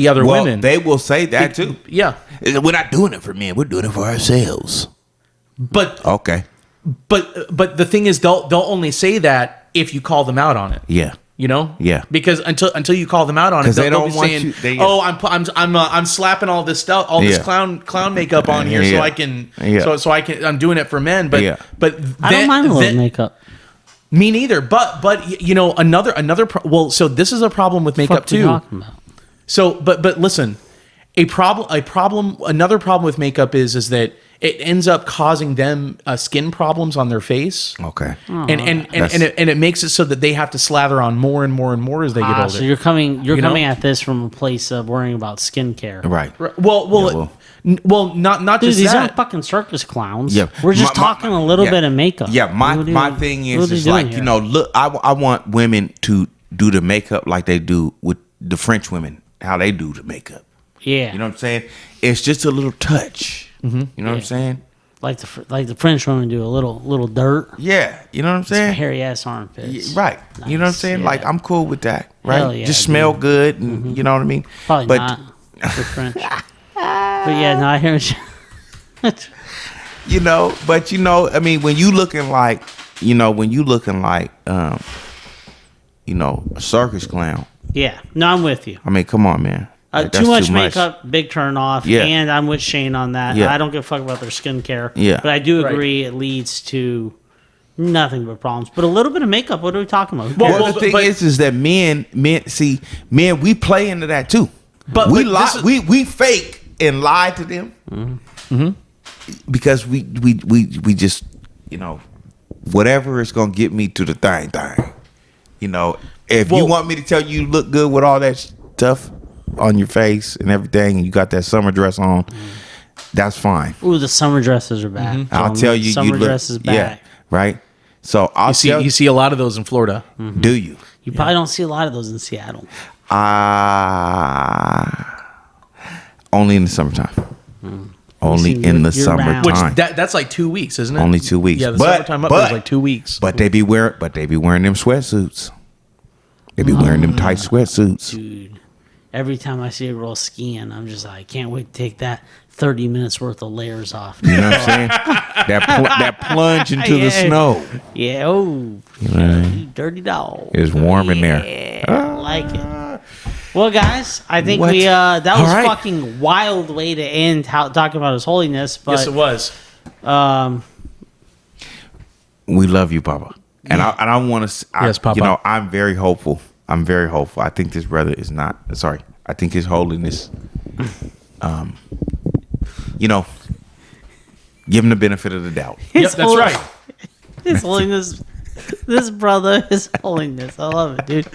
other Well, women. they will say that too. Yeah, We're not doing it for men. We're doing it for ourselves. but Okay. but the thing is they'll only say that if you call them out on it. Yeah. You know, Yeah. because until you call them out on it, 'Cause they they'll don't be want saying, you- they- "Oh, I'm slapping all this stuff, all this Yeah. clown makeup on here, Yeah. so I can, Yeah. so I can, I'm doing it for men." But Yeah. but I don't mind a little makeup. Me neither. But another so this is a problem with makeup Fuck we too. talking about? So but listen, another problem with makeup is that it ends up causing them skin problems on their face. Okay. And it makes it so that they have to slather on more and more and more as they get older. So you're coming You know? coming at this from a place of worrying about skincare. Right. Well, not Dude, just these that. aren't fucking circus clowns. Yeah. We're just My- talking a little yeah. bit of makeup. Yeah, my What are my you- thing what is are is they like, doing you here? know, look, I want women to do the makeup like they do with the French women, how they do the makeup. Yeah. You know what I'm saying? It's just a little touch. You know what I'm saying? like the French women do a little dirt. Yeah. You know what I'm saying? Hairy ass armpits. Right. You know what I'm Nice, saying? yeah. Like, I'm cool with that. Right? Hell yeah, just smell dude. good and you know what I mean? Probably but not. The French. But yeah, no, I hear what you. you know, I mean, when you looking like a circus clown. Yeah. No, I'm with you. I mean, come on, man. That's Too much makeup, big turn off. Yeah. And I'm with Shane on that. Yeah. I don't give a fuck about their skincare. Yeah. But I do Right. agree it leads to nothing but problems. But a little bit of makeup, what are we talking about? Who Well, cares? Well, the thing is that men, we play into that too. But we this is- we fake and lie to them because we just, you know, whatever is gonna get me to the thing. You know, if you Well- want me to tell you look good with all that stuff on your face and everything, and you got that summer dress on, that's fine. Ooh, the summer dresses are back. I'll tell you, Summer you look, dress is back. yeah, right. So I'll You see a lot of those in Florida. do you? You probably don't see a lot of those in Seattle. Only in the summertime. Only see in the year summertime. round. Which that's like 2 weeks, isn't it? Only 2 weeks. Yeah, the But- summertime up there is like 2 weeks. But they be wearing them sweatsuits. They be wearing them tight sweatsuits. Dude, every time I see a girl skiing, I'm just like, I can't wait to take that 30 minutes worth of layers off. You know what I'm saying? that plunge into the Yeah. snow. Yeah, oh, you dirty dog. It's warm in there. Yeah, I like it. Well, guys, I think What? that All was right. fucking wild way to end talking about His Holiness. But Yes, it was. We love you, Papa. And I want to. Yes, Papa. You know, I'm very hopeful. I think this brother is not. Sorry. I think His Holiness. You know, give him the benefit of the doubt. Yep, that's right. His Holiness, this brother, His Holiness. I love it, dude.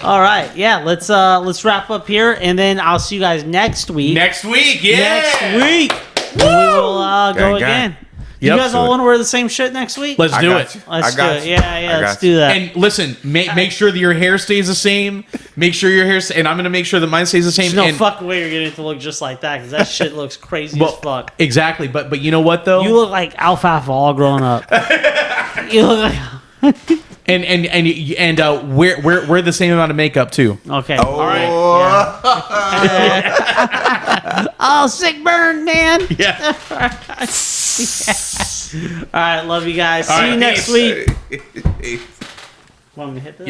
All right, yeah, let's wrap up here, and then I'll see you guys next week. Next week, yeah. Next week, and we will go Gang, gang. again. Yep. You guys all want to wear the same shit next week? Let's I do got it. you. Let's I do got it. you. Yeah, I let's got do you. that. And listen, make sure that your hair stays the same. Make sure your hair, and I'm gonna make sure that mine stays the same. There's no and, fucking way you're getting it to look just like that because that shit looks crazy well, as fuck. Exactly, but you know what though? You look like alfalfa all grown up. You look like. and wear the same amount of makeup too. Okay. All right. Yeah. Oh, sick burn, man. Yeah. All right. Love you guys. See you right, next peace. week. Want me to hit this?